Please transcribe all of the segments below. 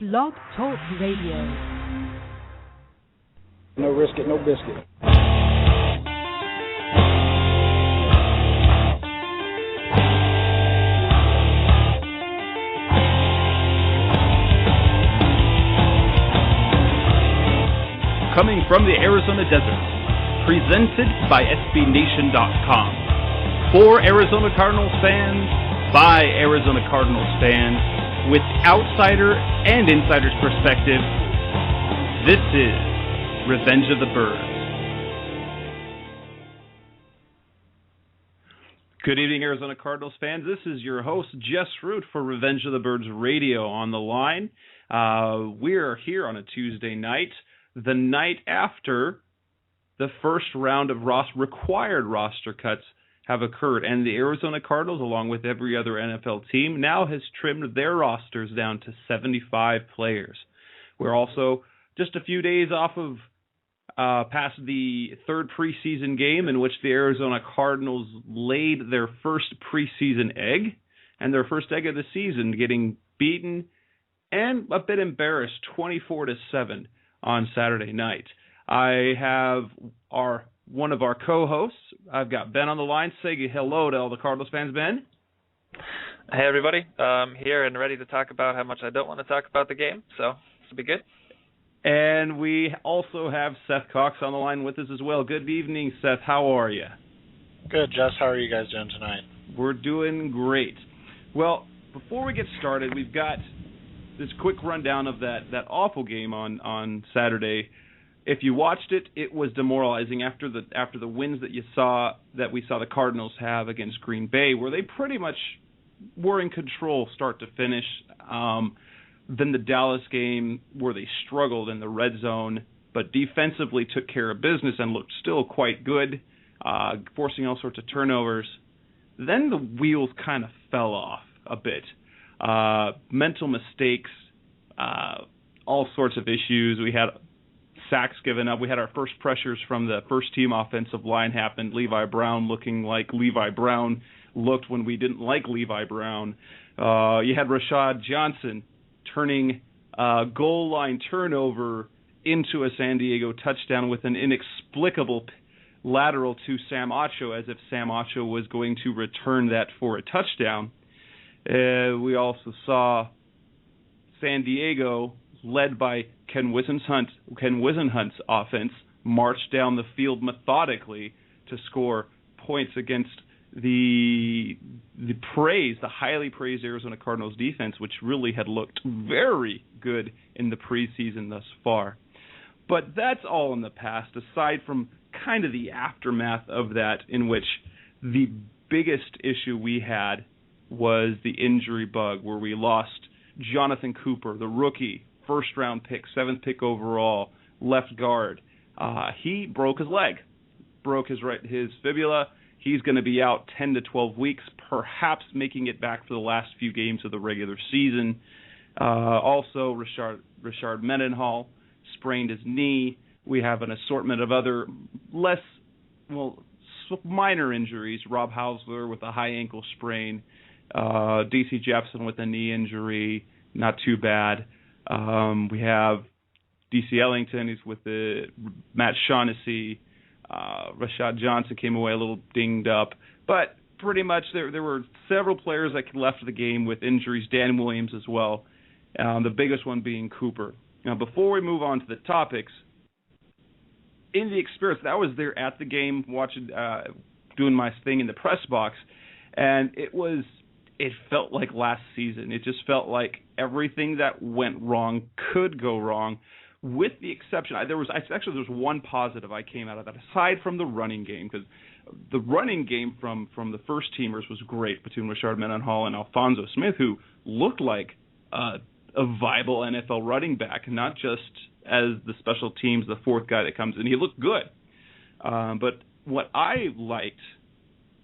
Blog Talk Radio. No risk it, no biscuit. Coming from the Arizona desert, presented by SBNation.com. For Arizona Cardinals fans, by Arizona Cardinals fans, with outsider and insider's perspective, this is Revenge of the Birds. Good evening, Arizona Cardinals fans. This is your host, Jess for Revenge of the Birds Radio on the line. We're here on a Tuesday night, the night after the first round of required roster cuts have occurred, and the Arizona Cardinals, along with every other NFL team, now has trimmed their rosters down to 75 players. We're also just a few days off of past the third preseason game in which the Arizona Cardinals laid their first preseason egg, and their first egg of the season, getting beaten and a bit embarrassed 24-7 on Saturday night. I have one of our co-hosts. I've got Ben on the line. Say hello to all the Cardinals fans, Ben. Hey, everybody. I'm here and ready to talk about how much I don't want to talk about the game, so this will be good. And we also have Seth Cox on the line with us as well. Good evening, Seth. How are you? Good, Jess. How are you guys doing tonight? We're doing great. Well, before we get started, we've got this quick rundown of that awful game on Saturday. If you watched it, it was demoralizing after the wins that we saw the Cardinals have against Green Bay, where they pretty much were in control start to finish. Then the Dallas game, where they struggled in the red zone, but defensively took care of business and looked still quite good, forcing all sorts of turnovers. Then the wheels kind of fell off a bit. Mental mistakes, all sorts of issues. We had sacks given up. We had our first pressures from the first-team offensive line happened. Levi Brown looking like Levi Brown looked when we didn't like Levi Brown. You had Rashad Johnson turning a goal line turnover into a San Diego touchdown with an inexplicable lateral to Sam Acho, as if Sam Acho was going to return that for a touchdown. We also saw San Diego, led by Ken Wisenhunt's offense, march down the field methodically to score points against the highly praised Arizona Cardinals defense, which really had looked very good in the preseason thus far. But that's all in the past, aside from kind of the aftermath of that, in which the biggest issue we had was the injury bug, where we lost Jonathan Cooper, the rookie, first-round pick, 7th pick overall, left guard. He broke his leg, broke his fibula. He's going to be out 10 to 12 weeks, perhaps making it back for the last few games of the regular season. Also, Richard Mendenhall sprained his knee. We have an assortment of other minor injuries. Rob Hausler with a high ankle sprain. D.C. Jefferson with a knee injury, not too bad. We have D.C. Ellington, he's with Matt Shaughnessy. Rashad Johnson came away a little dinged up. But pretty much there were several players that left the game with injuries, Dan Williams as well, the biggest one being Cooper. Now, before we move on to the topics, in the experience, I was there at the game, watching, doing my thing in the press box, and it felt like last season. It just felt like everything that went wrong could go wrong, with the exception. There was one positive I came out of that, aside from the running game, because the running game from the first teamers was great between Richard Mendenhall and Alfonso Smith, who looked like a viable NFL running back, not just as the special teams, the fourth guy that comes in. He looked good. But what I liked,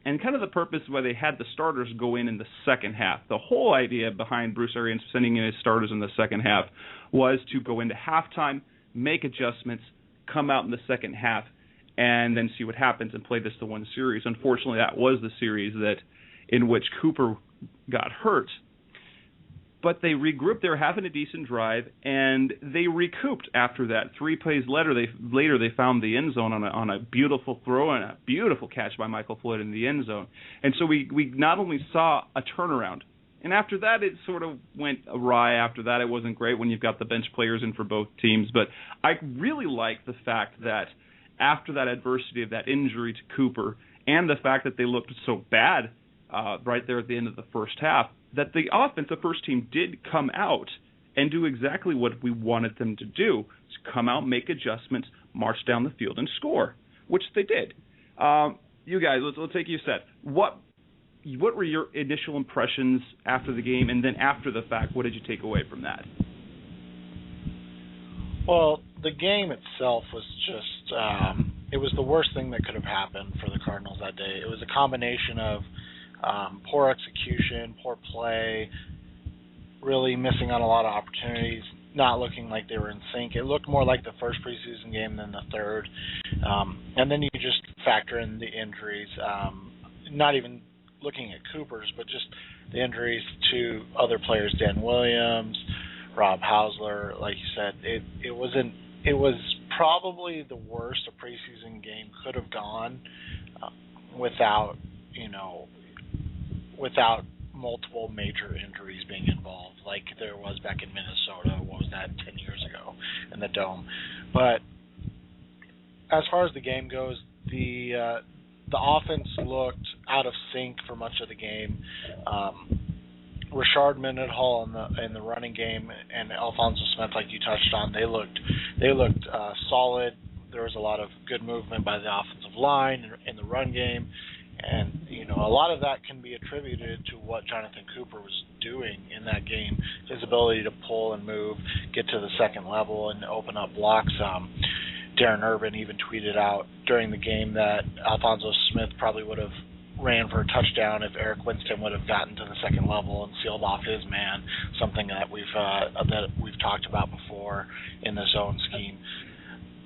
and kind of the purpose why they had the starters go in the second half. The whole idea behind Bruce Arians sending in his starters in the second half was to go into halftime, make adjustments, come out in the second half, and then see what happens and play this to one series. Unfortunately, that was the series in which Cooper got hurt. But they regrouped. They were having a decent drive, and they recouped after that. 3 plays later, they found the end zone on a beautiful throw and a beautiful catch by Michael Floyd in the end zone. And so we not only saw a turnaround, and after that it sort of went awry. After that it wasn't great when you've got the bench players in for both teams. But I really like the fact that after that adversity of that injury to Cooper and the fact that they looked so bad right there at the end of the first half, that the offense, the first team, did come out and do exactly what we wanted them to do: come out, make adjustments, march down the field, and score, which they did. You guys, let's take you, Seth. What were your initial impressions after the game, and then after the fact, what did you take away from that? Well, the game itself was just, it was the worst thing that could have happened for the Cardinals that day. It was a combination of poor execution, poor play, really missing on a lot of opportunities, not looking like they were in sync. It looked more like the first preseason game than the third. And then you just factor in the injuries, not even looking at Cooper's, but just the injuries to other players, Dan Williams, Rob Hausler. Like you said, it was probably the worst a preseason game could have gone without multiple major injuries being involved, like there was back in Minnesota. What was that, 10 years ago in the Dome? But as far as the game goes, the offense looked out of sync for much of the game. Rashard Mendenhall in the running game and Alphonso Smith, like you touched on, they looked solid. There was a lot of good movement by the offensive line in the run game. And, a lot of that can be attributed to what Jonathan Cooper was doing in that game, his ability to pull and move, get to the second level, and open up blocks. Darren Urban even tweeted out during the game that Alphonso Smith probably would have ran for a touchdown if Eric Winston would have gotten to the second level and sealed off his man, something that we've talked about before in the zone scheme.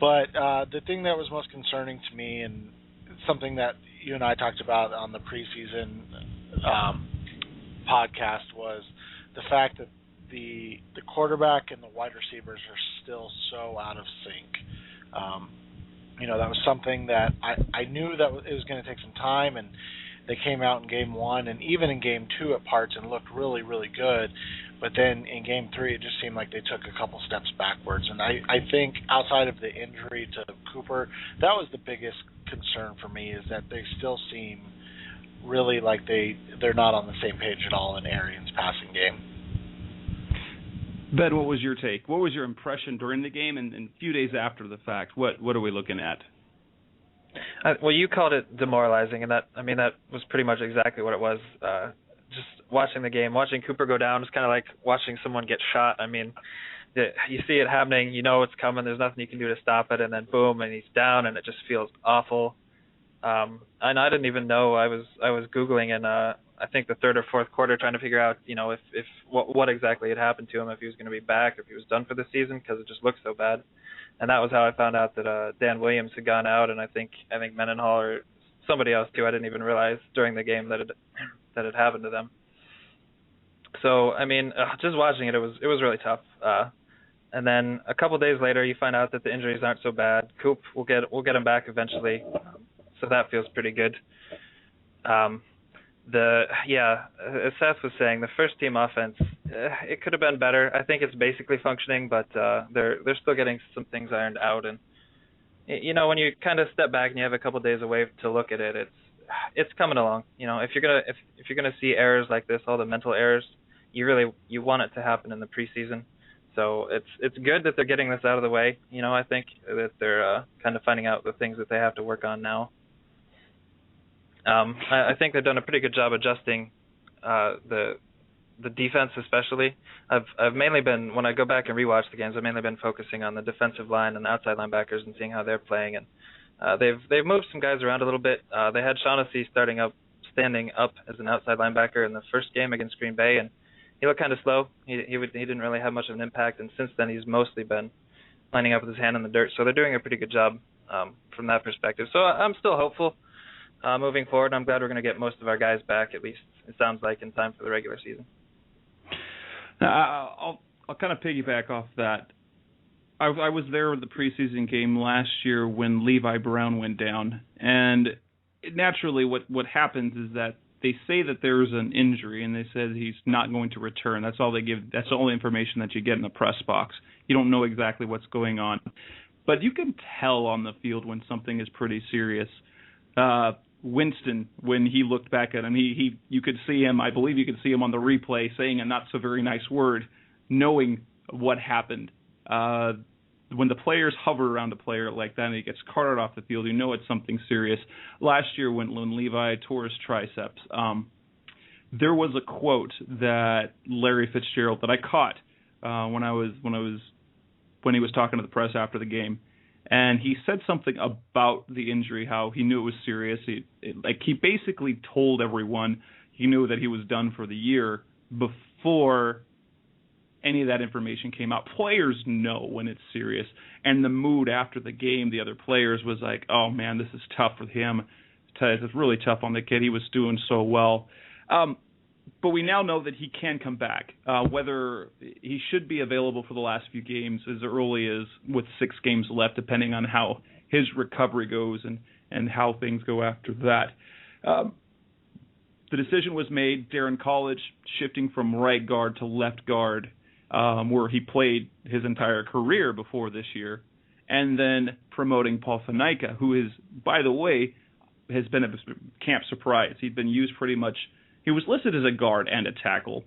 But the thing that was most concerning to me, and something that you and I talked about on the preseason podcast, was the fact that the quarterback and the wide receivers are still so out of sync. That was something that I knew that it was going to take some time, and they came out in game 1 and even in game 2 at parts and looked really, really good. But then in game 3, it just seemed like they took a couple steps backwards. And I think outside of the injury to Cooper, that was the biggest concern for me, is that they still seem really like they're not on the same page at all in Arians' passing game. Ben, what was your take? What was your impression during the game and a few days after the fact? What are we looking at? Well, you called it demoralizing, and that was pretty much exactly what it was. Just watching the game, watching Cooper go down, it's kind of like watching someone get shot. I mean, you see it happening, you know it's coming, there's nothing you can do to stop it, and then boom, and he's down, and it just feels awful. And I didn't even know. I was Googling in I think the third or fourth quarter, trying to figure out, if what exactly had happened to him, if he was going to be back, if he was done for the season, because it just looked so bad. And that was how I found out that Dan Williams had gone out, and I think Mendenhall or somebody else too. I didn't even realize during the game that it happened to them. So just watching it, it was really tough. And then a couple days later, you find out that the injuries aren't so bad. Coop, we'll get him back eventually, so that feels pretty good. As Seth was saying, the first team offense, it could have been better. I think it's basically functioning, but they're still getting some things ironed out. And when you kind of step back and you have a couple days away to look at it, it's coming along. If you're gonna see errors like this, all the mental errors, you want it to happen in the preseason. So it's good that they're getting this out of the way. I think that they're kind of finding out the things that they have to work on now. I think they've done a pretty good job adjusting the defense, especially. I've mainly been, when I go back and rewatch the games, I've mainly been focusing on the defensive line and the outside linebackers and seeing how they're playing. And they've moved some guys around a little bit. They had Shaughnessy standing up as an outside linebacker in the first game against Green Bay, and he looked kind of slow. He didn't really have much of an impact, and since then he's mostly been lining up with his hand in the dirt. So they're doing a pretty good job from that perspective. So I'm still hopeful moving forward. I'm glad we're going to get most of our guys back, at least it sounds like, in time for the regular season. I'll kind of piggyback off that. I was there at the preseason game last year when Levi Brown went down, and naturally what happens is that they say that there's an injury, and they said he's not going to return. That's all they give. That's the only information that you get in the press box. You don't know exactly what's going on. But you can tell on the field when something is pretty serious. Winston, when he looked back at him, you could see him, I believe you could see him on the replay saying a not so very nice word, knowing what happened. When the players hover around a player like that and he gets carted off the field, you know it's something serious. Last year when Levi tore his triceps, there was a quote that Larry Fitzgerald that I caught when he was talking to the press after the game, and he said something about the injury, how he knew it was serious. He basically told everyone he knew that he was done for the year before any of that information came out. Players know when it's serious, and the mood after the game, the other players was like, oh man, this is tough for him. It's really tough on the kid. He was doing so well. But we now know that he can come back. Whether he should be available for the last few games as early as with 6 games left, depending on how his recovery goes and how things go after that. The decision was made, Darren College shifting from right guard to left guard, where he played his entire career before this year, and then promoting Paul Faneca, who is, by the way, has been a camp surprise. He'd been used pretty much. He was listed as a guard and a tackle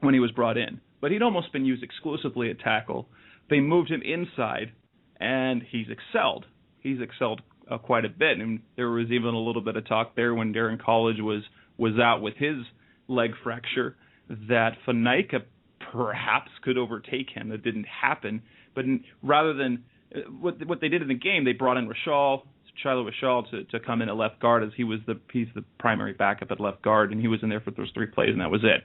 when he was brought in, but he'd almost been used exclusively at tackle. They moved him inside, and he's excelled. He's excelled quite a bit, and there was even a little bit of talk there when Darren College was out with his leg fracture that Faneca perhaps could overtake him. That didn't happen, but rather than what they did in the game, they brought in Shiloh Rashal to come in at left guard, as he's the primary backup at left guard, and he was in there for those 3 plays, and that was it.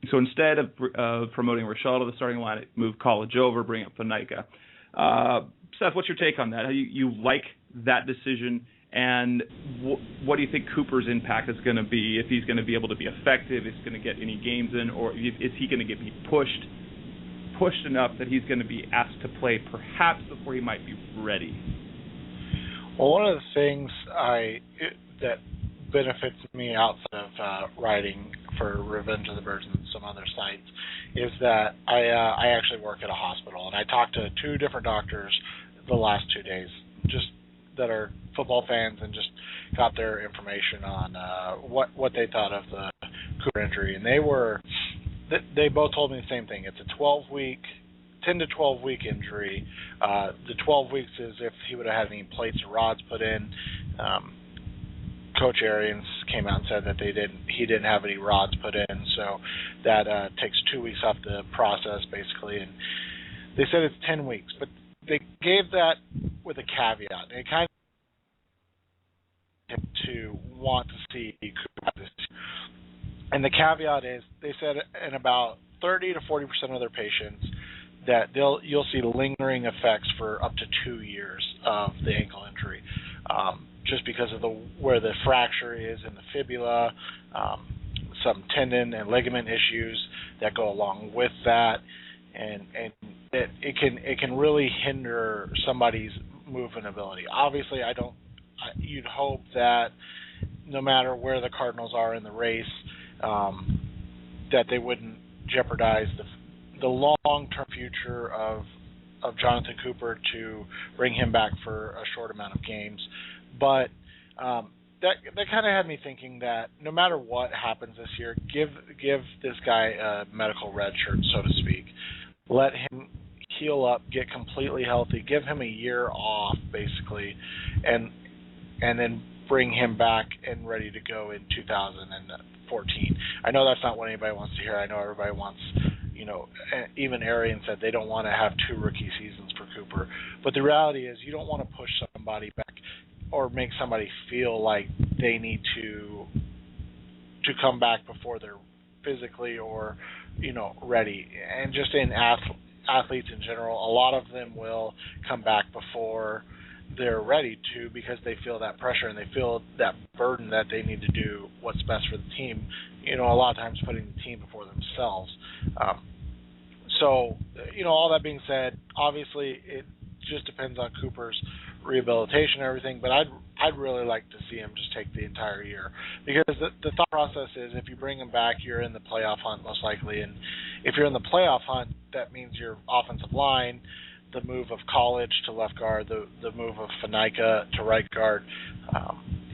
So instead of promoting Rashal to the starting line, it moved College over, bring up Faneca. Seth, what's your take on that? How you like that decision, and what do you think Cooper's impact is going to be, if he's going to be able to be effective, if he's going to get any games in, or is he going to be pushed enough that he's going to be asked to play perhaps before he might be ready? Well, one of the things that benefits me outside of writing for Revenge of the Birds and some other sites is that I actually work at a hospital, and I talked to 2 different doctors the last 2 days, just that are football fans, and just got their information on what they thought of the Cooper injury, and they both told me the same thing. It's a 10 to 12 week injury. The 12 weeks is if he would have had any plates or rods put in. Coach Arians came out and said that he didn't have any rods put in, so that takes 2 weeks off the process basically. And they said it's 10 weeks, but they gave that with a caveat. They kind of to want to see Cooper this year. And the caveat is they said in about 30 to 40% of their patients that you'll see lingering effects for up to 2 years of the ankle injury, just because of where the fracture is in the fibula, some tendon and ligament issues that go along with that, and it can really hinder somebody's movement ability. Obviously, you'd hope that no matter where the Cardinals are in the race, that they wouldn't jeopardize the long-term future of Jonathan Cooper to bring him back for a short amount of games. But that kind of had me thinking that no matter what happens this year, give this guy a medical red shirt, so to speak. Let him heal up, get completely healthy, give him a year off, basically, and then bring him back and ready to go in 2014. I know that's not what anybody wants to hear. I know everybody wants, even Arian said they don't want to have 2 rookie seasons for Cooper. But the reality is you don't want to push somebody back or make somebody feel like they need to come back before they're physically or, ready. And just in athletes in general, a lot of them will come back before they're ready to, because they feel that pressure and they feel that burden that they need to do what's best for the team. A lot of times putting the team before themselves. So, all that being said, obviously it just depends on Cooper's rehabilitation and everything, but I'd really like to see him just take the entire year, because the thought process is if you bring him back, you're in the playoff hunt most likely, and if you're in the playoff hunt, that means your offensive line, the move of College to left guard, the move of Faneca to right guard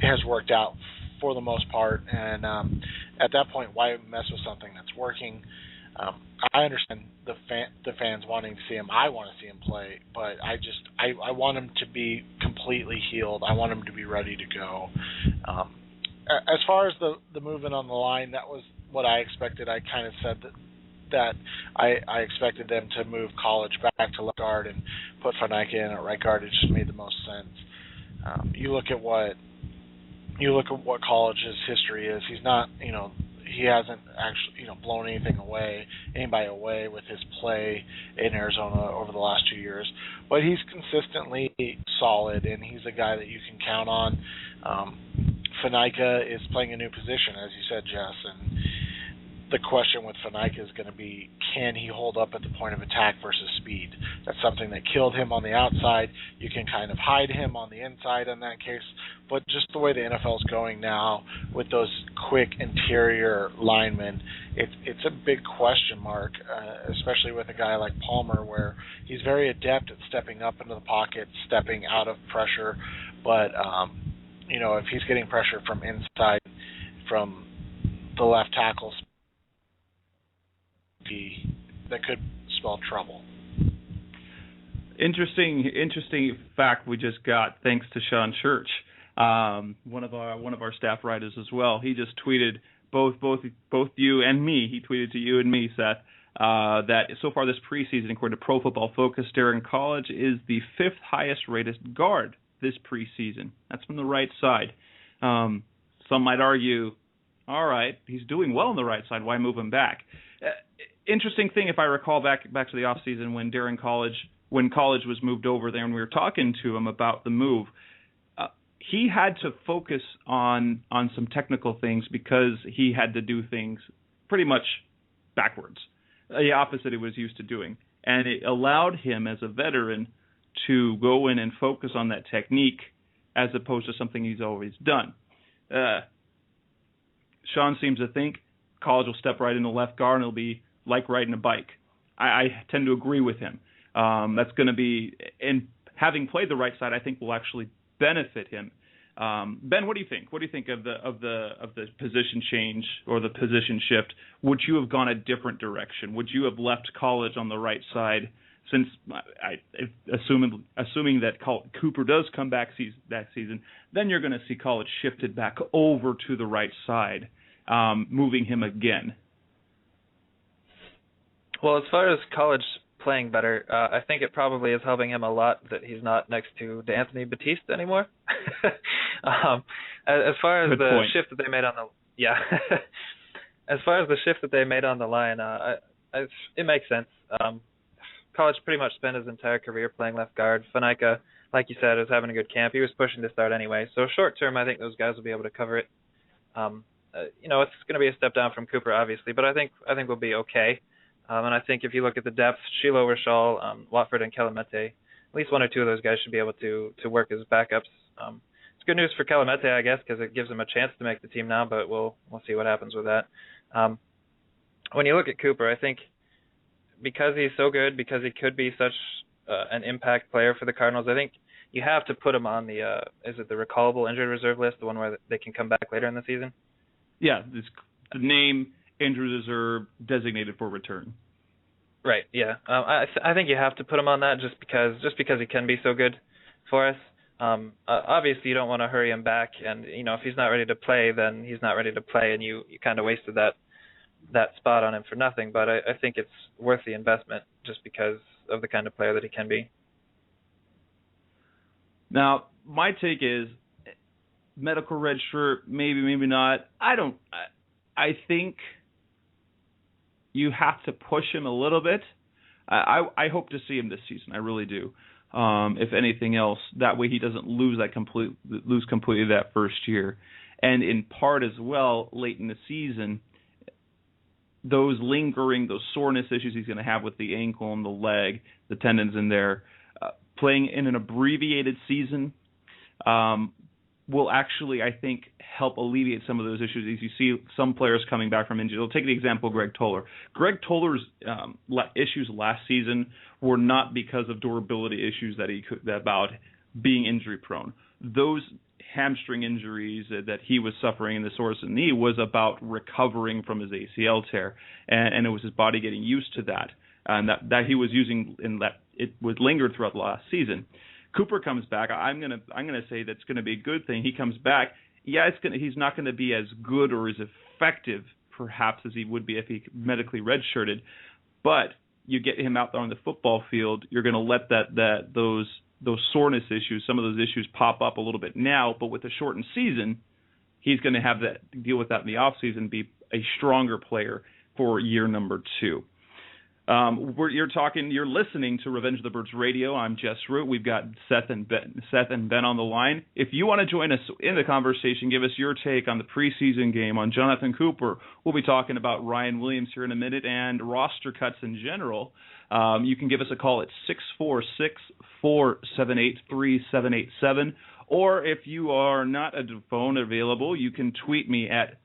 has worked out for the most part, and at that point, why mess with something that's working? I understand the fans wanting to see him. I want to see him play, but I want him to be completely healed. I want him to be ready to go. As far as the movement on the line, that was what I expected. I kind of said that I expected them to move College back to left guard and put Faneca in at right guard. It just made the most sense. You look at what College's history is. He's not, he hasn't actually, blown anybody away with his play in Arizona over the last 2 years. But he's consistently solid, and he's a guy that you can count on. Faneca is playing a new position, as you said, Jess, and the question with Faneca is going to be, can he hold up at the point of attack versus speed? That's something that killed him on the outside. You can kind of hide him on the inside in that case, but just the way the NFL is going now with those quick interior linemen, it's a big question mark, especially with a guy like Palmer, where he's very adept at stepping up into the pocket, stepping out of pressure, but if he's getting pressure from inside, from the left tackle, that could spell trouble. Interesting fact we just got, thanks to Sean Church, one of our staff writers as well. He just tweeted both you and me. He tweeted to you and me, Seth, that so far this preseason, according to Pro Football Focus, Darren College is the 5th highest rated guard this preseason. That's from the right side. Some might argue, all right, he's doing well on the right side. Why move him back? Interesting thing, if I recall back to the offseason when College was moved over there and we were talking to him about the move, he had to focus on some technical things because he had to do things pretty much backwards, the opposite he was used to doing. And it allowed him as a veteran to go in and focus on that technique as opposed to something he's always done. Sean seems to think College will step right into left guard and it'll be like riding a bike. I tend to agree with him. That's going to be, and having played the right side, I think will actually benefit him. Ben, what do you think? What do you think of the position change or the position shift? Would you have gone a different direction? Would you have left College on the right side? Since assuming that Cooper does come back that season, then you're going to see College shifted back over to the right side, moving him again. Well, as far as College playing better, I think it probably is helping him a lot that he's not next to D'Anthony Batiste anymore. As far as the shift that they made on the as far as the shift that they made on the line, it makes sense. College pretty much spent his entire career playing left guard. Faneca, like you said, is having a good camp. He was pushing to start anyway. So short term, I think those guys will be able to cover it. It's going to be a step down from Cooper, obviously, but I think we'll be okay. And I think if you look at the depth, Sheila Overshaw, Watford, and Kelemete, at least one or two of those guys should be able to work as backups. It's good news for Kelemete, I guess, because it gives him a chance to make the team now, but we'll see what happens with that. When you look at Cooper, I think because he's so good, because he could be such an impact player for the Cardinals, I think you have to put him on the the recallable injured reserve list, the one where they can come back later in the season? Yeah, the name injured reserve designated for return. Right. Yeah. I think you have to put him on that just because he can be so good for us. Obviously, you don't want to hurry him back, and if he's not ready to play, then he's not ready to play, and you kind of wasted that spot on him for nothing. But I think it's worth the investment just because of the kind of player that he can be. Now, my take is medical red shirt, maybe not. I think you have to push him a little bit. I hope to see him this season. I really do. If anything else, that way he doesn't lose completely that first year. And in part as well, late in the season, those soreness issues he's going to have with the ankle and the leg, the tendons in there, playing in an abbreviated season will actually, I think, help alleviate some of those issues as you see some players coming back from injury. I'll take the example of Greg Toller. Greg Toller's issues last season were not because of durability issues about being injury prone. Those hamstring injuries that he was suffering in the soreness in the knee was about recovering from his ACL tear, and it was his body getting used to that, and that he was using, and that it would linger throughout the last season. Cooper comes back. I'm gonna say that's going to be a good thing. He comes back. Yeah, he's not going to be as good or as effective perhaps as he would be if he medically redshirted, but you get him out there on the football field, you're going to let those soreness issues, some of those issues pop up a little bit now, but with a shortened season, he's going to have that deal with that in the offseason, be a stronger player for year number 2. You're listening to Revenge of the Birds Radio. I'm Jess Root. We've got Seth and Ben on the line. If you want to join us in the conversation, give us your take on the preseason game, on Jonathan Cooper. We'll be talking about Ryan Williams here in a minute and roster cuts in general. You can give us a call at 646-478-3787. Or if you are not a phone available, you can tweet me at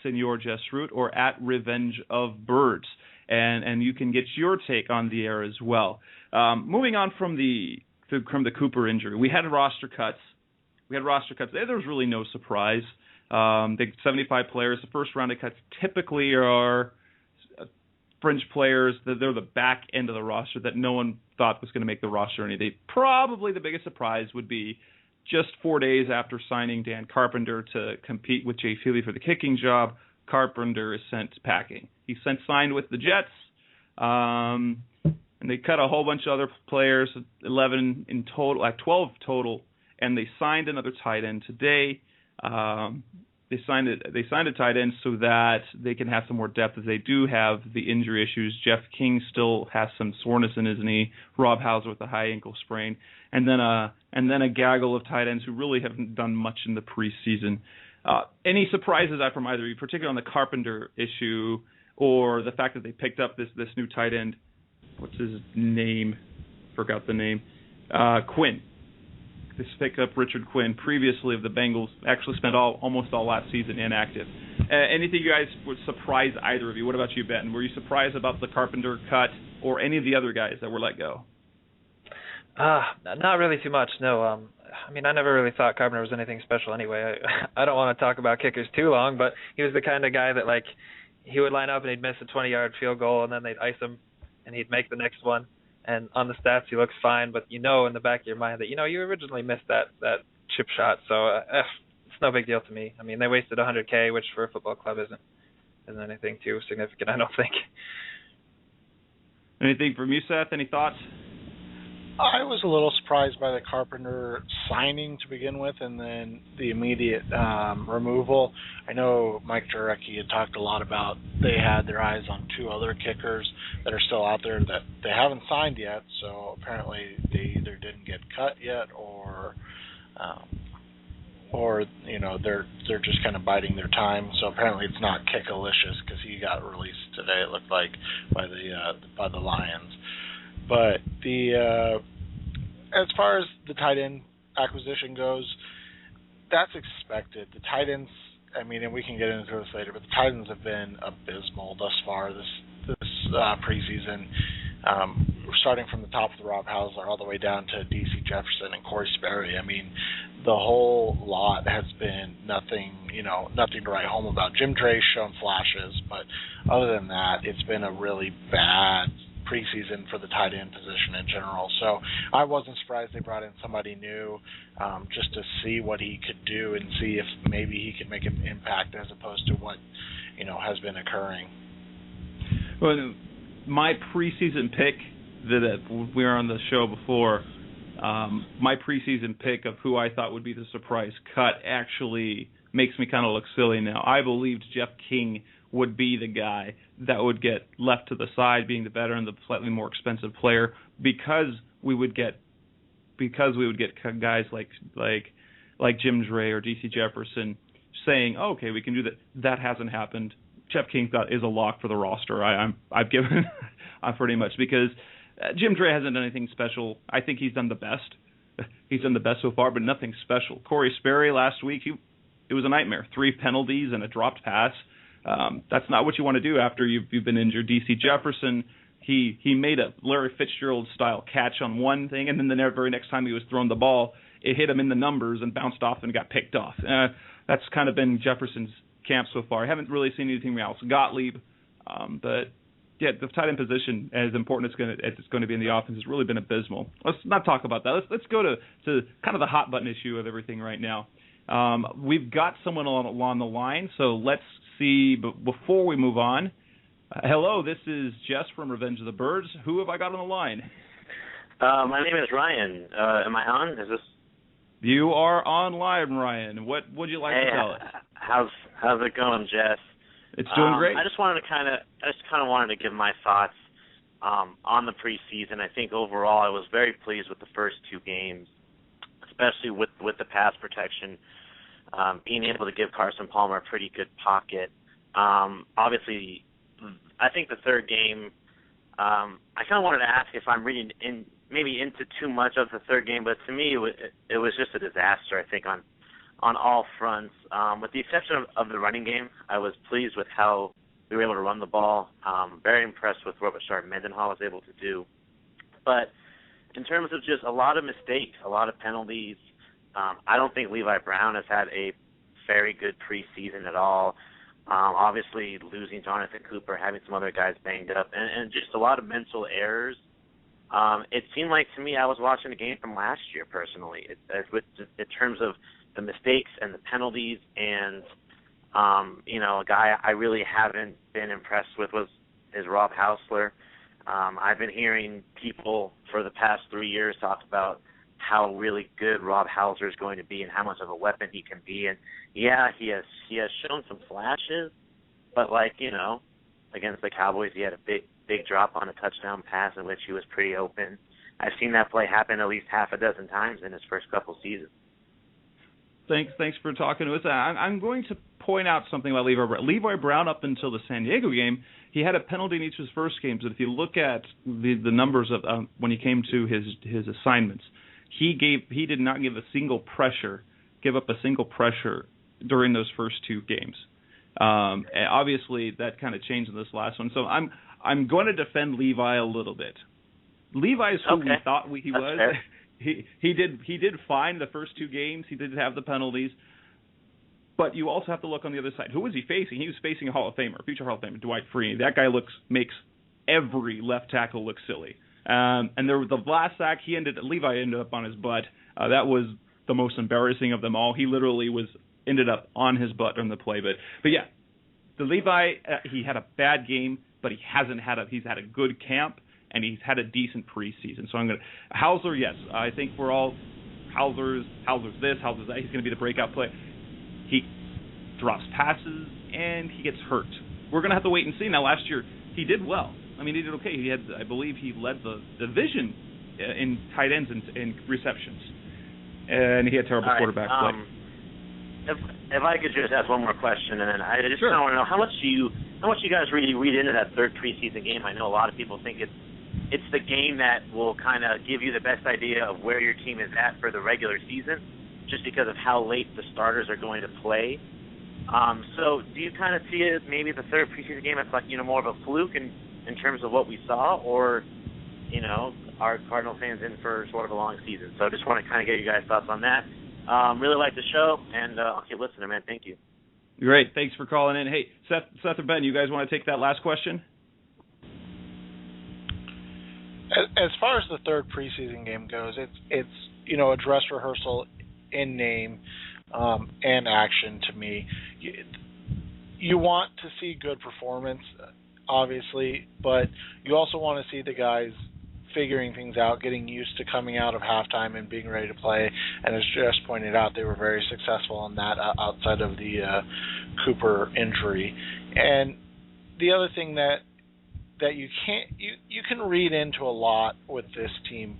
Senor Jess Root or at Revenge of Birds. And you can get your take on the air as well. Moving on from the Cooper injury, we had roster cuts. There was really no surprise. The 75 players, the first round of cuts typically are fringe players. They're the back end of the roster that no one thought was going to make the roster. Probably the biggest surprise would be just 4 days after signing Dan Carpenter to compete with Jay Feely for the kicking job, Carpenter is sent packing. He's signed with the Jets, and they cut a whole bunch of other players, 11 in total, 12 total, and they signed another tight end today. They signed a tight end so that they can have some more depth, as they do have the injury issues. Jeff King still has some soreness in his knee. Rob Hauser with a high ankle sprain, and then a gaggle of tight ends who really haven't done much in the preseason. Any surprises from either of you, particularly on the Carpenter issue, or the fact that they picked up this new tight end? What's his name? Forgot the name. Quinn. They picked up Richard Quinn, previously of the Bengals. Actually spent almost all last season inactive. Anything you guys would surprise either of you? What about you, Ben? Were you surprised about the Carpenter cut or any of the other guys that were let go? Not really too much, no. I never really thought Carpenter was anything special anyway. I don't want to talk about kickers too long, but he was the kind of guy that, he would line up and he'd miss a 20-yard field goal, and then they'd ice him, and he'd make the next one. And on the stats, he looks fine, but in the back of your mind that, you originally missed that chip shot, so it's no big deal to me. They wasted $100K, which for a football club isn't anything too significant, I don't think. Anything from you, Seth? Any thoughts? I was a little surprised by the Carpenter signing to begin with, and then the immediate removal. I know Mike Jurecki had talked a lot about they had their eyes on 2 other kickers that are still out there that they haven't signed yet, so apparently they either didn't get cut yet or they're just kind of biding their time. So apparently it's not Kickalicious, because he got released today, it looked like, by the Lions. But as far as the tight end acquisition goes, that's expected. The tight ends, and we can get into this later, but the tight ends have been abysmal thus far this preseason. Starting from the top of the Rob Hauser all the way down to DC Jefferson and Corey Sperry. The whole lot has been nothing to write home about. Jim Dre's shown flashes, but other than that, it's been a really bad preseason for the tight end position in general. So I wasn't surprised they brought in somebody new, just to see what he could do and see if maybe he could make an impact as opposed to what has been occurring. Well, my preseason pick that we were on the show before, my preseason pick of who I thought would be the surprise cut actually makes me kind of look silly now. I believed Jeff King would be the guy that would get left to the side, being the veteran, the slightly more expensive player, because we would get guys like Jim Dre or DC Jefferson saying, okay, we can do that. That hasn't happened. Jeff King is a lock for the roster. I've given pretty much because Jim Dre hasn't done anything special. I think he's done the best. He's done the best so far, but nothing special. Corey Sperry last week, it was a nightmare. 3 penalties and a dropped pass. That's not what you want to do after you've been injured. DC Jefferson, he made a Larry Fitzgerald-style catch on one thing, and then the very next time he was throwing the ball, it hit him in the numbers and bounced off and got picked off. That's kind of been Jefferson's camp so far. I haven't really seen anything else. Gottlieb, but yeah, the tight end position, as important as it's going to be in the offense, has really been abysmal. Let's not talk about that. Let's go to kind of the hot button issue of everything right now. We've got someone along the line, so let's see. But before we move on, hello, this is Jess from Revenge of the Birds. Who have I got on the line? My name is Ryan. Am I on? Is this? You are on live, Ryan. What would you like to tell us? How's it going, Jess? It's doing great. I just wanted to give my thoughts on the preseason. I think overall I was very pleased with the first 2 games, especially with the pass protection, being able to give Carson Palmer a pretty good pocket. Obviously, I think the third game, I kind of wanted to ask if I'm reading maybe into too much of the third game, but to me it was just a disaster, I think, on all fronts. With the exception of the running game, I was pleased with how we were able to run the ball. Very impressed with what Rashard Mendenhall was able to do. But in terms of just a lot of mistakes, a lot of penalties, I don't think Levi Brown has had a very good preseason at all. Obviously, losing Jonathan Cooper, having some other guys banged up, and just a lot of mental errors. It seemed like to me I was watching a game from last year, personally, in terms of the mistakes and the penalties. And, a guy I really haven't been impressed with is Rob Hausler. I've been hearing people for the past 3 years talk about how really good Rob Hausler is going to be and how much of a weapon he can be. And, yeah, he has shown some flashes, but, against the Cowboys, he had a big drop on a touchdown pass in which he was pretty open. I've seen that play happen at least half a dozen times in his first couple seasons. Thanks for talking to us. I'm going to point out something about Levi Brown. Levi Brown, up until the San Diego game, he had a penalty in each of his first games. But if you look at the numbers of when he came to his assignments, he did not give up a single pressure during those first 2 games. And obviously, that kind of changed in this last one. So I'm going to defend Levi a little bit. Levi's who we thought he was. Fair. He did fine the first 2 games. He did have the penalties. But you also have to look on the other side. Who was he facing? He was facing a Hall of Famer, future Hall of Famer, Dwight Freeney. That guy makes every left tackle look silly. And there was the last sack. Levi ended up on his butt. That was the most embarrassing of them all. He literally ended up on his butt on the play. But yeah, the Levi, he had a bad game, but he's had a good camp. And he's had a decent preseason. So Hausler, yes. I think we're all Hausler's this, Hausler's that. He's going to be the breakout play. He drops passes, and he gets hurt. We're going to have to wait and see. Now, last year, he did well. I mean, he did okay. I believe he led the division in tight ends and receptions. And he had terrible quarterback play. If I could just ask one more question, and then I just kind of want to know how much you guys really read into that third preseason game. I know a lot of people think it's the game that will kind of give you the best idea of where your team is at for the regular season, just because of how late the starters are going to play. So do you kind of see it maybe the third preseason game as more of a fluke in terms of what we saw, or are Cardinal fans in for sort of a long season? So I just want to kind of get you guys' thoughts on that. Really like the show, and I'll keep listening, man. Thank you. Great. Thanks for calling in. Hey, Seth or Ben, you guys want to take that last question? As far as the third preseason game goes, it's a dress rehearsal in name and action to me. You want to see good performance, obviously, but you also want to see the guys figuring things out, getting used to coming out of halftime and being ready to play. And as Jess pointed out, they were very successful in that outside of the Cooper injury. And the other thing that you can read into a lot with this team.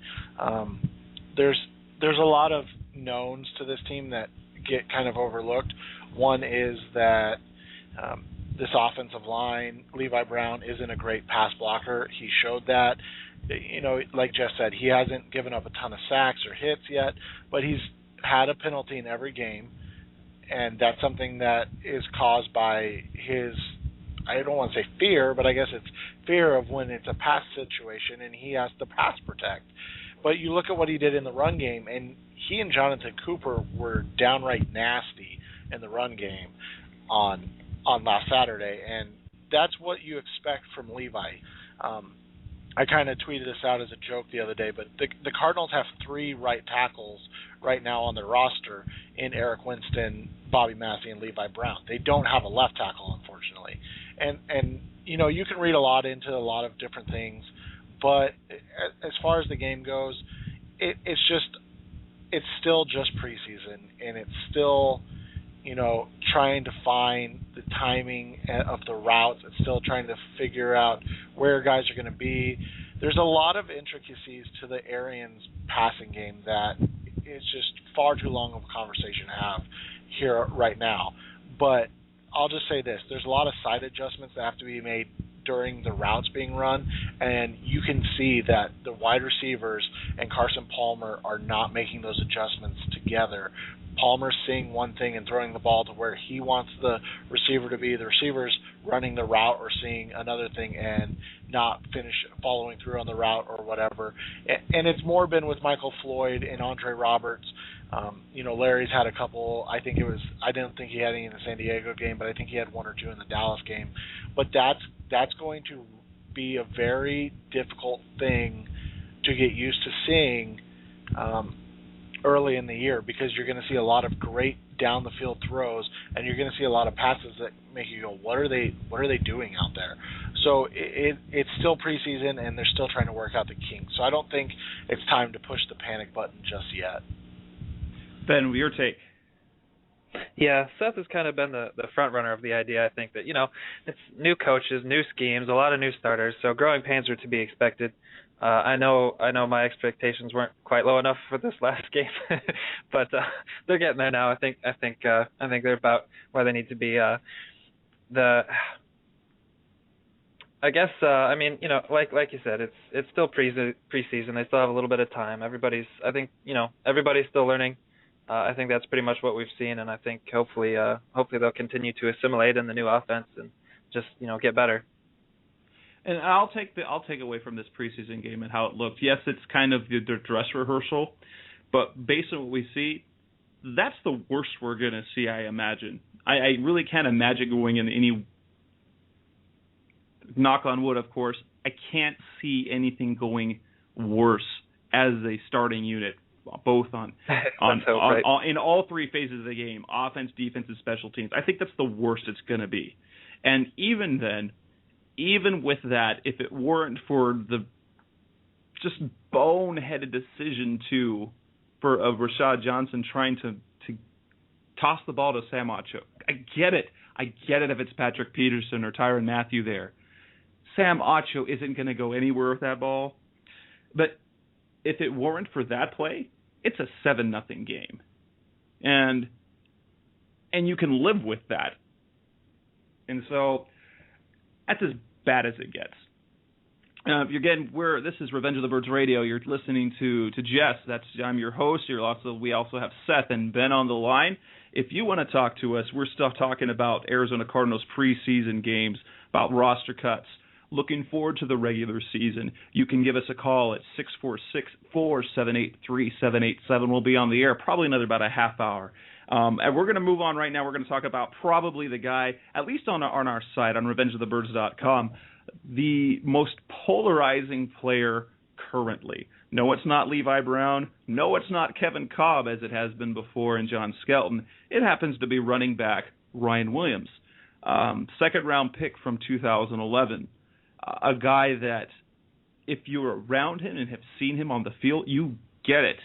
There's a lot of knowns to this team that get kind of overlooked. One is that this offensive line. Levi Brown isn't a great pass blocker. He showed that. Like Jess said, he hasn't given up a ton of sacks or hits yet, but he's had a penalty in every game, and that's something that is caused by his, I don't want to say fear, but I guess it's fear of when it's a pass situation and he has to pass protect. But you look at what he did in the run game, and he and Jonathan Cooper were downright nasty in the run game on last Saturday, and that's what you expect from Levi. I kind of tweeted this out as a joke the other day, but the Cardinals have 3 right tackles right now on their roster in Eric Winston, Bobby Massey, and Levi Brown. They don't have a left tackle, unfortunately. And you can read a lot into a lot of different things, but as far as the game goes, it's still just preseason, and it's still trying to find the timing of the routes. It's still trying to figure out where guys are going to be. There's a lot of intricacies to the Arians passing game that it's just far too long of a conversation to have here right now. But I'll just say this. There's a lot of side adjustments that have to be made during the routes being run, and you can see that the wide receivers and Carson Palmer are not making those adjustments together. Palmer's seeing one thing and throwing the ball to where he wants the receiver to be. The receiver's running the route or seeing another thing and not following through on the route or whatever. And it's more been with Michael Floyd and Andre Roberts. Larry's had a couple. I didn't think he had any in the San Diego game, but I think he had 1 or 2 in the Dallas game. But that's going to be a very difficult thing to get used to seeing early in the year, because you're going to see a lot of great down the field throws, and you're going to see a lot of passes that make you go, what are they doing out there? So it's still preseason, and they're still trying to work out the kinks. So I don't think it's time to push the panic button just yet. Ben, your take? Yeah, Seth has kind of been the front runner of the idea. I think that it's new coaches, new schemes, a lot of new starters, so growing pains are to be expected. I know my expectations weren't quite low enough for this last game, but they're getting there now. I think they're about where they need to be. Like you said, it's still preseason. They still have a little bit of time. Everybody's still learning. I think that's pretty much what we've seen, and I think hopefully they'll continue to assimilate in the new offense and just get better. And I'll take away from this preseason game and how it looked. Yes, it's kind of the dress rehearsal, but based on what we see, that's the worst we're going to see, I imagine. I really can't imagine going in any, knock on wood, of course, I can't see anything going worse as a starting unit, both in all 3 phases of the game, offense, defense, and special teams. I think that's the worst it's going to be. And even then, even with that, if it weren't for the just boneheaded decision of Rashad Johnson trying to toss the ball to Sam Acho. I get it if it's Patrick Peterson or Tyrann Mathieu there. Sam Acho isn't going to go anywhere with that ball. But if it weren't for that play, it's a 7-0 game. And you can live with that. And so that's as bad as it gets. This is Revenge of the Birds Radio. You're listening to Jess. I'm your host. We also have Seth and Ben on the line. If you want to talk to us, we're still talking about Arizona Cardinals preseason games, about roster cuts, looking forward to the regular season. You can give us a call at 646-478-3787. We'll be on the air probably another about a half hour. And we're going to move on right now. We're going to talk about probably the guy, at least on our site, on RevengeOfTheBirds.com, the most polarizing player currently. No, it's not Levi Brown. No, it's not Kevin Cobb, as it has been before, and John Skelton. It happens to be running back Ryan Williams, second-round pick from 2011, a guy that if you're around him and have seen him on the field, you get it.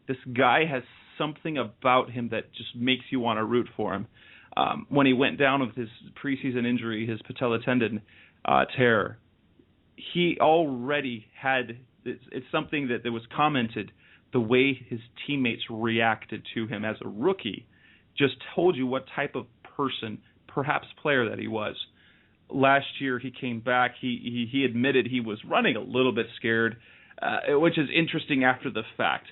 This guy has something about him that just makes you want to root for him. When he went down with his preseason injury, his patella tendon tear, he already had it's something that was commented, the way his teammates reacted to him as a rookie just told you what type of person, perhaps player, that he was. last year he came back. He admitted he was running a little bit scared, which is interesting after the fact.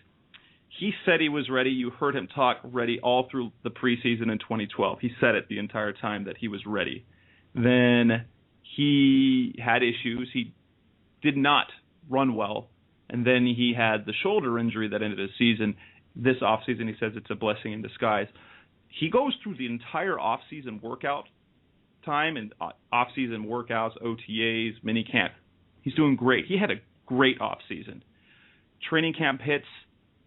He said he was ready. You heard him talk ready all through the preseason in 2012. He said it the entire time that he was ready. Then he had issues. He did not run well. And then he had the shoulder injury that ended his season. This offseason, he says it's a blessing in disguise. He goes through the entire offseason workout time and offseason workouts, OTAs, minicamp. He's doing great. He had a great offseason. Training camp hits,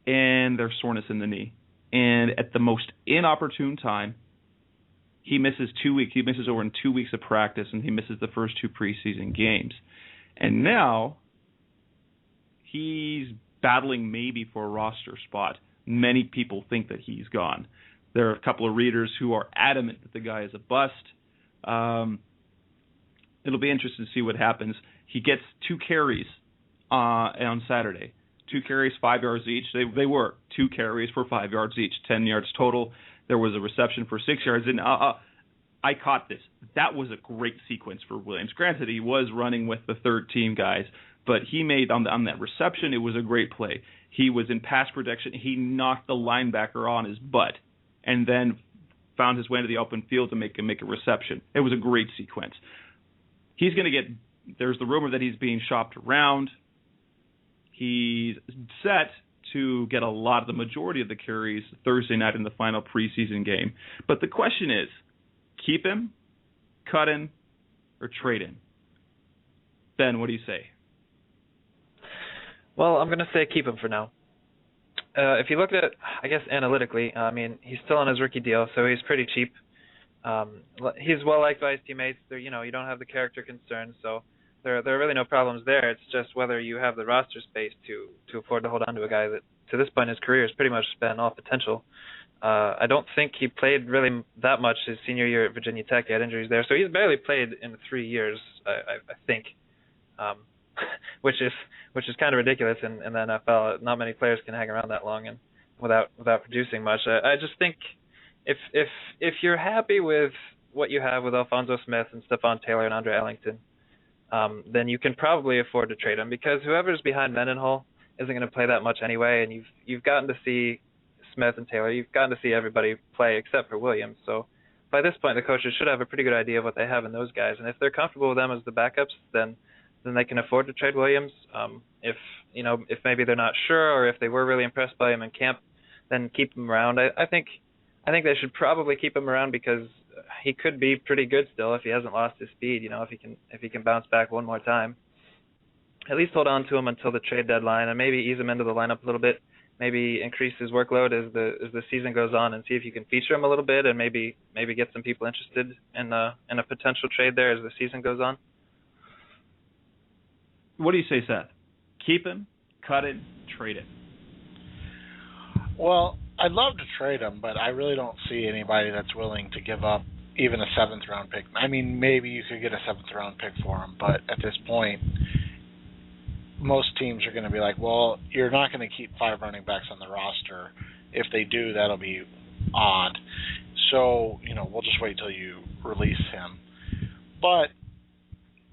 and there's soreness in the knee. And at the most inopportune time, he misses 2 weeks. He misses over in 2 weeks of practice, and he misses the first 2 preseason games. And now he's battling maybe for a roster spot. Many people think that he's gone. There are a couple of readers who are adamant that the guy is a bust. It'll be interesting to see what happens. He gets 2 carries on Saturday. 2 carries, 5 yards each. They were 2 carries for 5 yards each, 10 yards total. There was a reception for 6 yards. And I caught this. That was a great sequence for Williams. Granted, he was running with the third-team guys, but he made on that reception, it was a great play. He was in pass protection. He knocked the linebacker on his butt and then found his way into the open field to make a reception. It was a great sequence. He's going to get – there's the rumor that he's being shopped around. He's set to get a lot of the majority of the carries Thursday night in the final preseason game. But the question is, keep him, cut him, or trade him? Ben, what do you say? Well, I'm going to say keep him for now. If you look at it, I guess, analytically, I mean, he's still on his rookie deal, so he's pretty cheap. He's well-liked by his teammates. You don't have the character concerns, so there are really no problems there. It's just whether you have the roster space to afford to hold on to a guy that, to this point in his career, has pretty much been all potential. I don't think he played really that much his senior year at Virginia Tech. He had injuries there, so he's barely played in 3 years, I think, which is kind of ridiculous in the NFL. Not many players can hang around that long and without producing much. I just think if you're happy with what you have with Alphonso Smith and Stephon Taylor and Andre Ellington, then you can probably afford to trade him, because whoever's behind Mendenhall isn't going to play that much anyway, and you've gotten to see Smith and Taylor. You've gotten to see everybody play except for Williams. So by this point, the coaches should have a pretty good idea of what they have in those guys, and if they're comfortable with them as the backups, then they can afford to trade Williams. If maybe they're not sure, or if they were really impressed by him in camp, then keep him around. I think they should probably keep him around, because he could be pretty good still if he hasn't lost his speed. If he can bounce back one more time. At least hold on to him until the trade deadline, and maybe ease him into the lineup a little bit. Maybe increase his workload as the season goes on, and see if you can feature him a little bit, and maybe get some people interested in a potential trade there as the season goes on. What do you say, Seth? Keep him, cut him, trade him? Well, I'd love to trade him, but I really don't see anybody that's willing to give up even a 7th-round pick. I mean, maybe you could get a 7th-round pick for him, but at this point, most teams are going to be like, well, you're not going to keep 5 running backs on the roster. If they do, that'll be odd. So, we'll just wait till you release him. But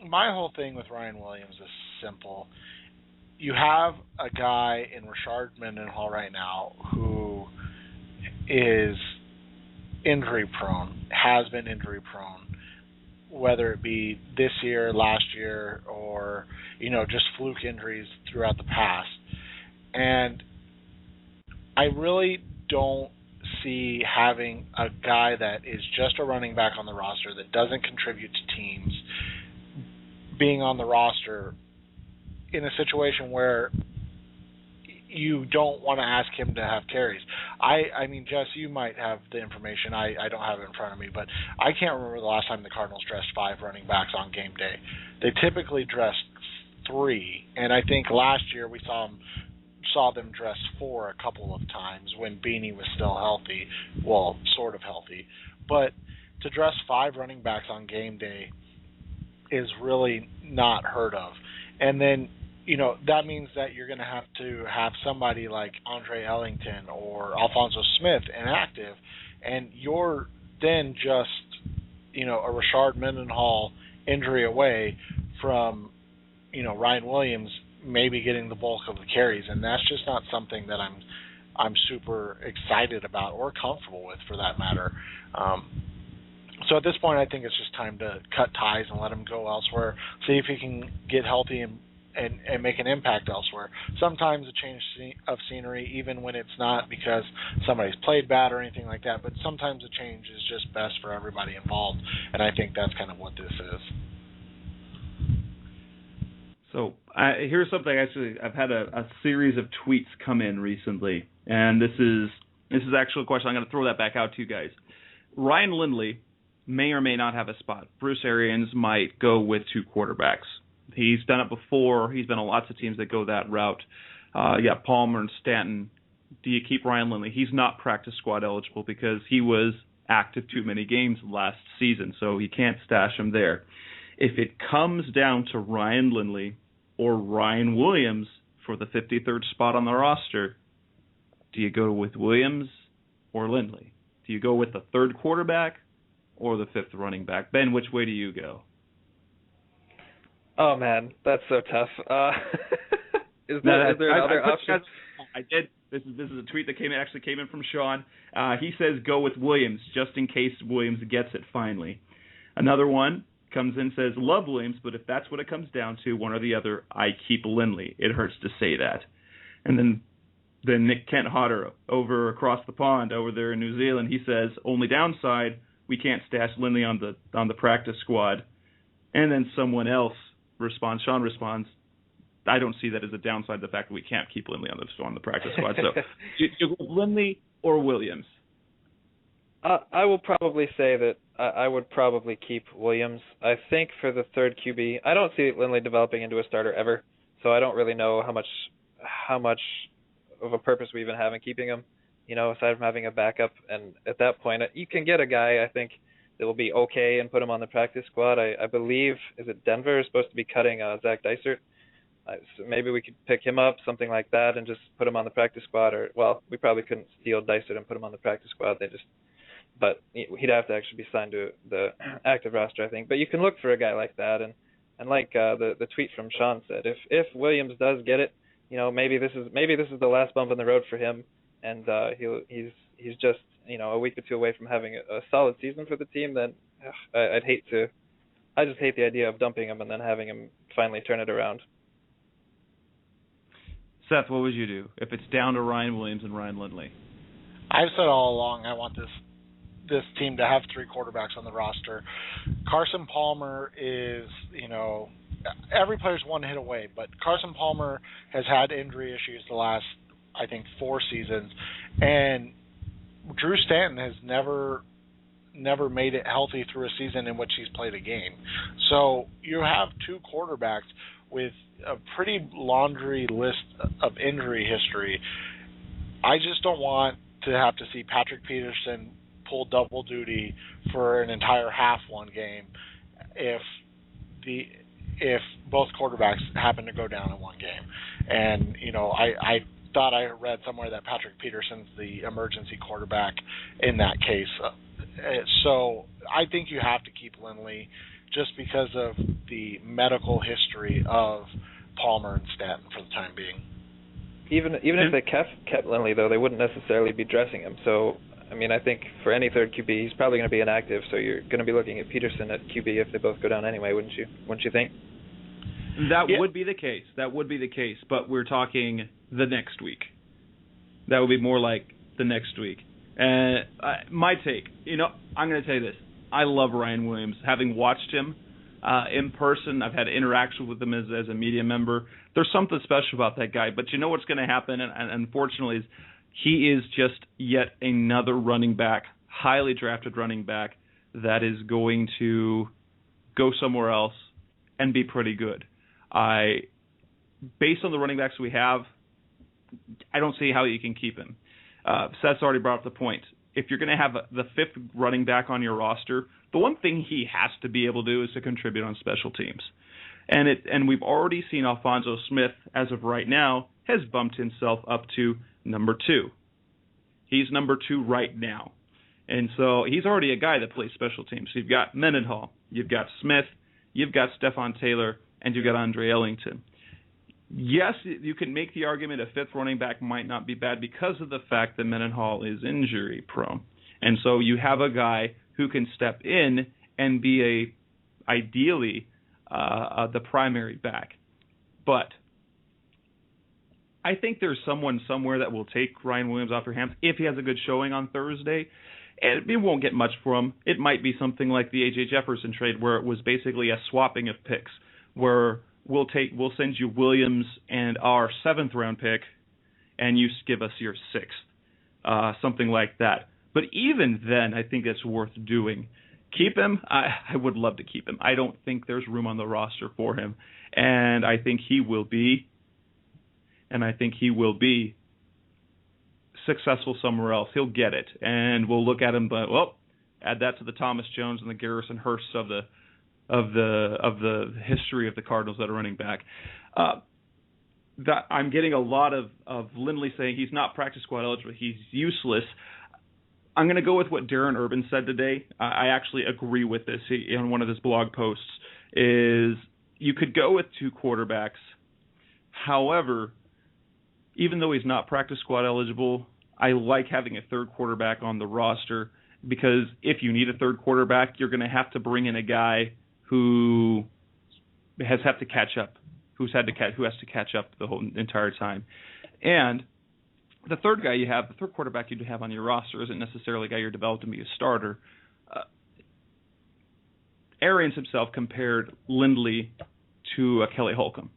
my whole thing with Ryan Williams is simple. You have a guy in Rashard Mendenhall right now who is injury prone, has been injury prone, whether it be this year, last year, or just fluke injuries throughout the past. And I really don't see having a guy that is just a running back on the roster that doesn't contribute to teams being on the roster in a situation where you don't want to ask him to have carries. I mean, Jess, you might have the information. I don't have it in front of me, but I can't remember the last time the Cardinals dressed 5 running backs on game day. They typically dressed 3, and I think last year we saw them dress 4 a couple of times when Beanie was still healthy, well, sort of healthy. But to dress 5 running backs on game day is really not heard of. And then, that means that you're going to have somebody like Andre Ellington or Alphonso Smith inactive, and you're then just, a Rashard Mendenhall injury away from, Ryan Williams maybe getting the bulk of the carries, and that's just not something that I'm super excited about or comfortable with, for that matter. So at this point, I think it's just time to cut ties and let him go elsewhere, see if he can get healthy and make an impact elsewhere. Sometimes a change of scenery, even when it's not because somebody's played bad or anything like that, but sometimes a change is just best for everybody involved, and I think that's kind of what this is. So here's something. Actually, I've had a series of tweets come in recently, and this is actually a question. I'm going to throw that back out to you guys. Ryan Lindley may or may not have a spot. Bruce Arians might go with 2 quarterbacks. He's done it before. He's been on lots of teams that go that route. Palmer and Stanton. Do you keep Ryan Lindley? He's not practice squad eligible because he was active too many games last season, so you can't stash him there. If it comes down to Ryan Lindley or Ryan Williams for the 53rd spot on the roster, do you go with Williams or Lindley? Do you go with the 3rd quarterback or the 5th running back? Ben, which way do you go? Oh, man, that's so tough. Is there another option? I did. This is a tweet that came in from Sean. He says go with Williams just in case Williams gets it finally. Another one comes in, says love Williams, but if that's what it comes down to, one or the other, I keep Lindley. It hurts to say that. And then Nick Kent Hodder over across the pond over there in New Zealand, he says only downside, we can't stash Lindley on the practice squad. And then someone else responds, Sean responds, I don't see that as a downside, the fact that we can't keep Lindley on the practice squad. So you go Lindley or Williams? I will probably say that I would probably keep Williams. I think for the 3rd QB, I don't see Lindley developing into a starter ever, so I don't really know how much of a purpose we even have in keeping him, aside from having a backup. And at that point, you can get a guy, I think, that will be okay and put him on the practice squad. I believe, is it Denver is supposed to be cutting Zach Dysert? So maybe we could pick him up, something like that, and just put him on the practice squad. Or, well, we probably couldn't steal Dysert and put him on the practice squad. But he'd have to actually be signed to the active roster, I think. But you can look for a guy like that, and like the tweet from Sean said, if Williams does get it, maybe this is the last bump in the road for him, and he's just a week or two away from having a solid season for the team. Then I just hate the idea of dumping him and then having him finally turn it around. Seth, what would you do if it's down to Ryan Williams and Ryan Lindley? I've said all along I want this team to have 3 quarterbacks on the roster. Carson Palmer is, every player's one hit away, but Carson Palmer has had injury issues the last, I think, 4 seasons, and Drew Stanton has never made it healthy through a season in which he's played a game. So you have 2 quarterbacks with a pretty laundry list of injury history. I just don't want to have to see Patrick Peterson pull double duty for an entire half one game if both quarterbacks happen to go down in one game. And I thought I read somewhere that Patrick Peterson's the emergency quarterback in that case. So I think you have to keep Lindley just because of the medical history of Palmer and Stanton for the time being. Even if they kept Lindley, though, they wouldn't necessarily be dressing him. So, I think for any 3rd QB, he's probably going to be inactive, so you're going to be looking at Peterson at QB if they both go down anyway, wouldn't you think? That would be the case, but we're talking the next week. That would be more like the next week. And my take, I'm going to tell you this. I love Ryan Williams. Having watched him in person, I've had interaction with him as a media member. There's something special about that guy. But you know what's going to happen, and unfortunately, is he is just yet another running back, highly drafted running back, that is going to go somewhere else and be pretty good. Based on the running backs we have, I don't see how you can keep him. Seth's already brought up the point. If you're going to have the 5th running back on your roster, the one thing he has to be able to do is to contribute on special teams. And we've already seen Alphonso Smith, as of right now, has bumped himself up to number 2. He's number 2 right now. And so he's already a guy that plays special teams. You've got Mendenhall, you've got Smith, you've got Stephon Taylor, and you've got Andre Ellington. Yes, you can make the argument a fifth running back might not be bad because of the fact that Mendenhall is injury prone. And so you have a guy who can step in and be ideally the primary back. But I think there's someone somewhere that will take Ryan Williams off your hands if he has a good showing on Thursday. And it won't get much for him. It might be something like the A.J. Jefferson trade where it was basically a swapping of picks where we'll send you Williams and our 7th round pick, and you give us your 6th, something like that. But even then, I think it's worth doing. Keep him. I would love to keep him. I don't think there's room on the roster for him, and I think he will be. Successful somewhere else. He'll get it, and we'll look at him. But add that to the Thomas Jones and the Garrison Hursts of the history of the Cardinals that are running back. That I'm getting a lot of Lindley saying he's not practice squad eligible, he's useless. I'm going to go with what Darren Urban said today. I actually agree with this. In one of his blog posts is you could go with 2 quarterbacks. However, even though he's not practice squad eligible, I like having a 3rd quarterback on the roster because if you need a 3rd quarterback, you're going to have to bring in a guy who has to catch up, who has to catch up the whole entire time. And the 3rd guy you have, the 3rd quarterback you have on your roster isn't necessarily a guy you're developed to be a starter. Arians himself compared Lindley to a Kelly Holcomb.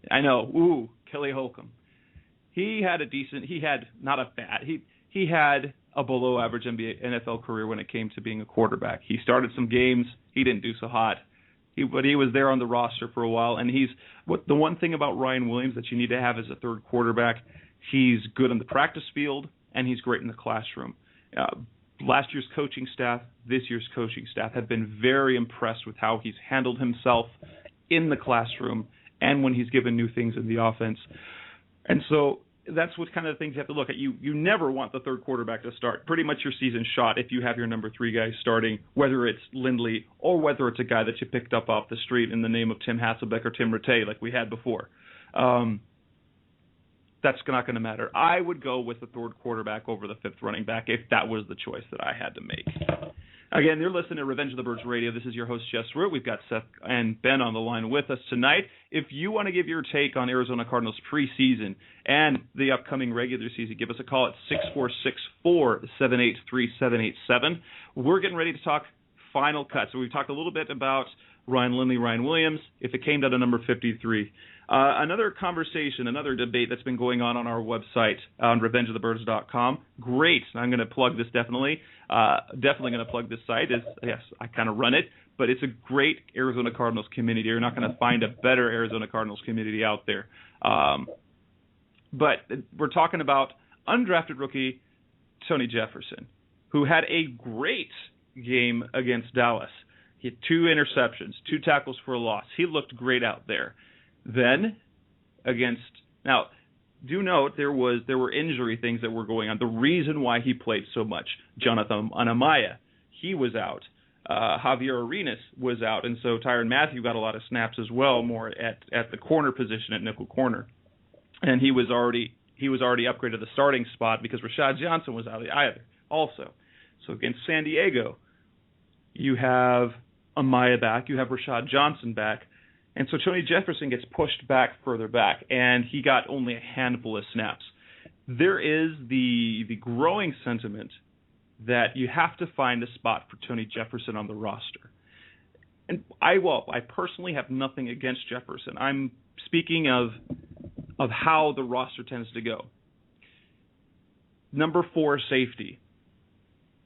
I know, Kelly Holcomb. He had a below average NFL career when it came to being a quarterback. He started some games, he didn't do so hot. But he was there on the roster for a while, and the one thing about Ryan Williams that you need to have as a 3rd quarterback, he's good on the practice field, and he's great in the classroom. Last year's coaching staff, this year's coaching staff have been very impressed with how he's handled himself in the classroom and when he's given new things in the offense. And so that's what kind of things you have to look at. You never want the 3rd quarterback to start. Pretty much your season's shot if you have your number 3 guy starting, whether it's Lindley or whether it's a guy that you picked up off the street in the name of Tim Hasselbeck or Tim Rattay like we had before. That's not going to matter. I would go with the 3rd quarterback over the 5th running back if that was the choice that I had to make. Again, you're listening to Revenge of the Birds Radio. This is your host, Jess. We've got Seth and Ben on the line with us tonight. If you want to give your take on Arizona Cardinals preseason and the upcoming regular season, give us a call at 646-478-3787. We're getting ready to talk final cut. So we've talked a little bit about Ryan Lindley, Ryan Williams, if it came down to number 53. Another conversation, another debate that's been going on our website on revengeofthebirds.com. Great. I'm going to plug this definitely. Definitely going to plug this site. Yes, I kind of run it, but it's a great Arizona Cardinals community. You're not going to find a better Arizona Cardinals community out there. But we're talking about undrafted rookie Tony Jefferson, who had a great game against Dallas. He had 2 interceptions, 2 tackles for a loss. He looked great out there. Then, do note there were injury things that were going on. The reason why he played so much, Jonathan Anamaya, he was out. Javier Arenas was out, and so Tyrann Mathieu got a lot of snaps as well, more at the corner position at nickel corner, and he was already upgraded to the starting spot because Rashad Johnson was out either also. So against San Diego, you have Amaya back, you have Rashad Johnson back. And so Tony Jefferson gets pushed back further back, and he got only a handful of snaps. There is the growing sentiment that you have to find a spot for Tony Jefferson on the roster. And I personally have nothing against Jefferson. I'm speaking of how the roster tends to go. Number 4, safety.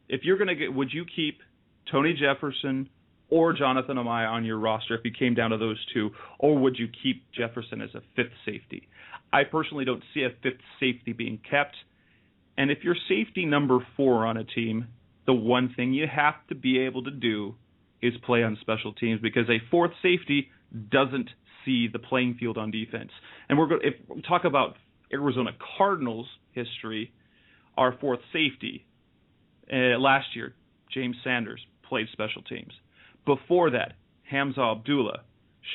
If you're going to would you keep Tony Jefferson or Jonathan Amaya on your roster if you came down to those 2, or would you keep Jefferson as a 5th safety? I personally don't see a 5th safety being kept. And if you're safety number 4 on a team, the one thing you have to be able to do is play on special teams because a 4th safety doesn't see the playing field on defense. And if we talk about Arizona Cardinals history, our 4th safety last year, James Sanders, played special teams. Before that, Hamza Abdullah,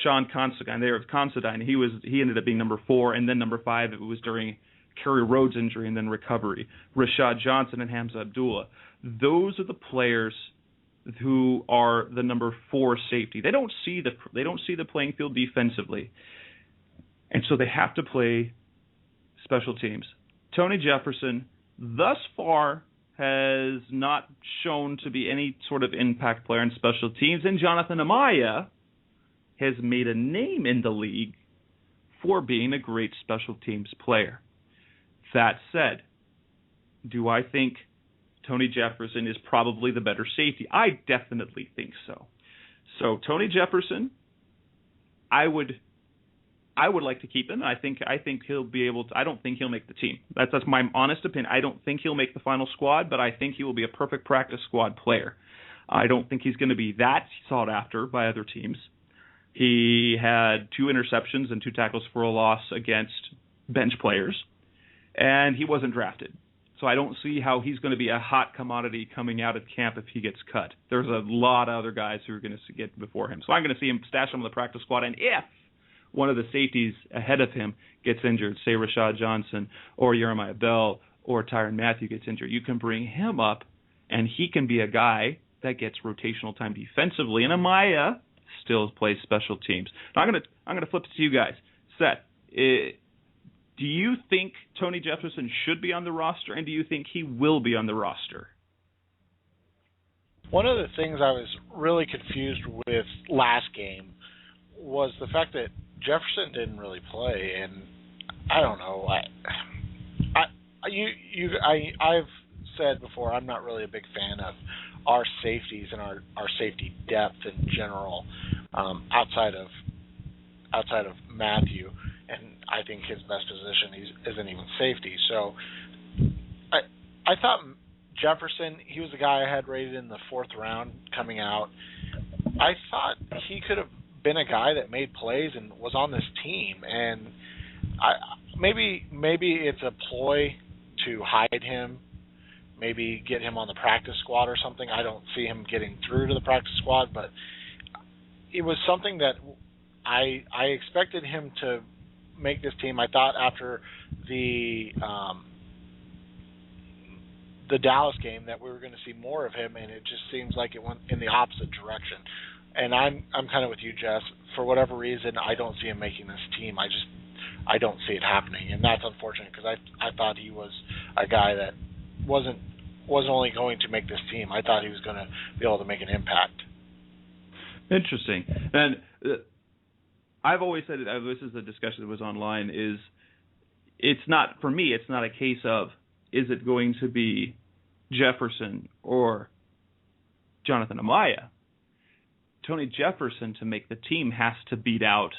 Sean Considine. There was Considine. He ended up being number 4, and then number 5. It was during Kerry Rhodes' injury and then recovery. Rashad Johnson and Hamza Abdullah. Those are the players who are the number 4 safety. They don't see the playing field defensively, and so they have to play special teams. Tony Jefferson thus far has not shown to be any sort of impact player in special teams, and Jonathan Amaya has made a name in the league for being a great special teams player. That said, do I think Tony Jefferson is probably the better safety? I definitely think so. So Tony Jefferson, I would like to keep him. I think he'll be able to. I don't think he'll make the team. That's my honest opinion. I don't think he'll make the final squad, but I think he will be a perfect practice squad player. I don't think he's going to be that sought after by other teams. He had 2 interceptions and 2 tackles for a loss against bench players, and he wasn't drafted. So I don't see how he's going to be a hot commodity coming out of camp if he gets cut. There's a lot of other guys who are going to get before him. So I'm going to see him stash him on the practice squad, and if one of the safeties ahead of him gets injured, say Rashad Johnson or Jeremiah Bell or Tyrann Mathieu gets injured, you can bring him up, and he can be a guy that gets rotational time defensively, and Amaya still plays special teams. Now I'm going to flip it to you guys. Seth, do you think Tony Jefferson should be on the roster, and do you think he will be on the roster? One of the things I was really confused with last game was the fact that Jefferson didn't really play, and I don't know. I've said before I'm not really a big fan of our safeties and our safety depth in general, outside of Mathieu, and I think his best position isn't even safety. So I thought Jefferson, he was the guy I had rated in the 4th round coming out. I thought he could have been a guy that made plays and was on this team, and maybe it's a ploy to hide him, maybe get him on the practice squad or something. I don't see him getting through to the practice squad, but it was something that I expected him to make this team. I thought after the Dallas game that we were going to see more of him, and it just seems like it went in the opposite direction. And I'm kind of with you, Jess. For whatever reason, I don't see him making this team. I don't see it happening, and that's unfortunate because I thought he was a guy that wasn't only going to make this team. I thought he was going to be able to make an impact. Interesting. And I've always said it. This is a discussion that was online. It's not for me. It's not a case of is it going to be Jefferson or Jonathan Amaya. Tony Jefferson, to make the team, has to beat out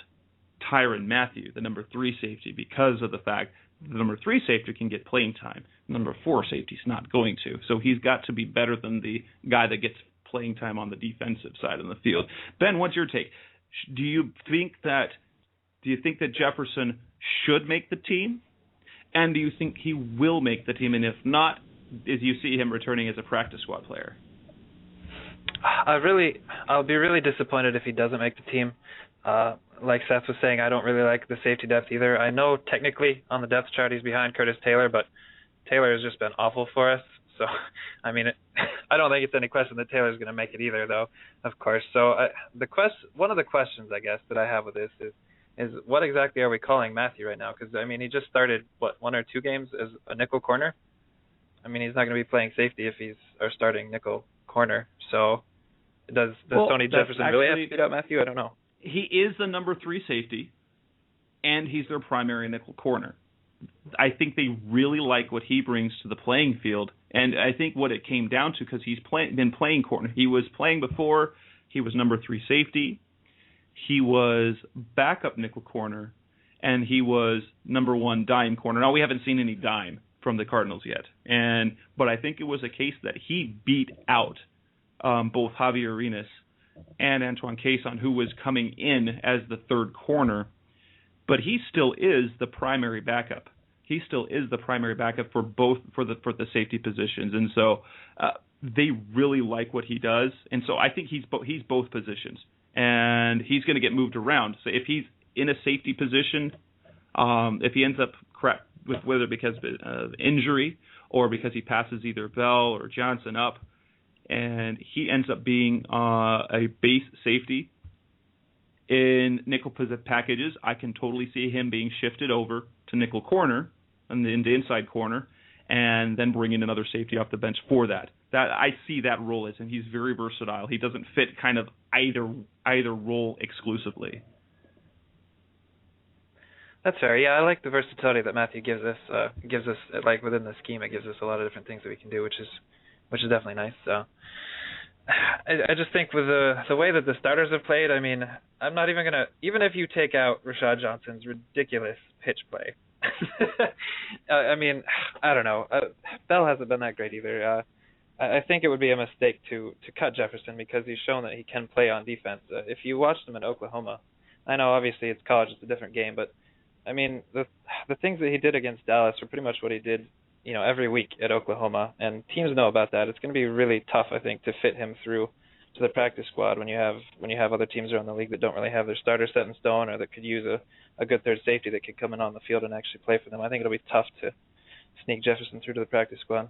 Tyrann Mathieu, the number 3 safety, because of the fact the number 3 safety can get playing time. The number 4 safety is not going to. So he's got to be better than the guy that gets playing time on the defensive side of the field. Ben, what's your take? Do you think that Jefferson should make the team? And do you think he will make the team? And if not, do you see him returning as a practice squad player? I'll be really disappointed if he doesn't make the team. Like Seth was saying, I don't really like the safety depth either. I know technically on the depth chart he's behind Curtis Taylor, but Taylor has just been awful for us. So, I mean, I don't think it's any question that Taylor's going to make it either, though, of course. So one of the questions, I guess, that I have with this is what exactly are we calling Mathieu right now? Because, I mean, he just started, 1 or 2 games as a nickel corner? I mean, he's not going to be playing safety if he's our starting nickel corner. So does Tony Jefferson really have to beat out Mathieu? I don't know. He is the number 3 safety, and he's their primary nickel corner. I think they really like what he brings to the playing field, and I think what it came down to, because he's been playing corner. He was playing before. He was number 3 safety. He was backup nickel corner, and he was number 1 dime corner. Now, we haven't seen any dime from the Cardinals yet, but I think it was a case that he beat out both Javier Arenas and Antoine Cason, who was coming in as the 3rd corner, but he still is the primary backup. He still is the primary backup for the safety positions, and so they really like what he does, and so I think he's both positions. and he's going to get moved around. So if he's in a safety position, if he ends up with whether because of injury or because he passes either Bell or Johnson up, and he ends up being a base safety in nickel packages, I can totally see him being shifted over to nickel corner in the inside corner, and then bringing another safety off the bench for that. That I see that role as, and he's very versatile. He doesn't fit kind of either role exclusively. That's fair. Yeah, I like the versatility that Matthew gives us. Like within the scheme, it gives us a lot of different things that we can do, which is definitely nice. So I just think with the way that the starters have played, I mean, I'm not even gonna, even if you take out Rashad Johnson's ridiculous pitch play. I mean, I don't know. Bell hasn't been that great either. I think it would be a mistake to cut Jefferson because he's shown that he can play on defense. If you watched him in Oklahoma, I know obviously it's college, it's a different game, but I mean the things that he did against Dallas are pretty much what he did, every week at Oklahoma, and teams know about that. It's going to be really tough, I think, to fit him through to the practice squad when you have other teams around the league that don't really have their starter set in stone or that could use a good third safety that could come in on the field and actually play for them. I think it'll be tough to sneak Jefferson through to the practice squad.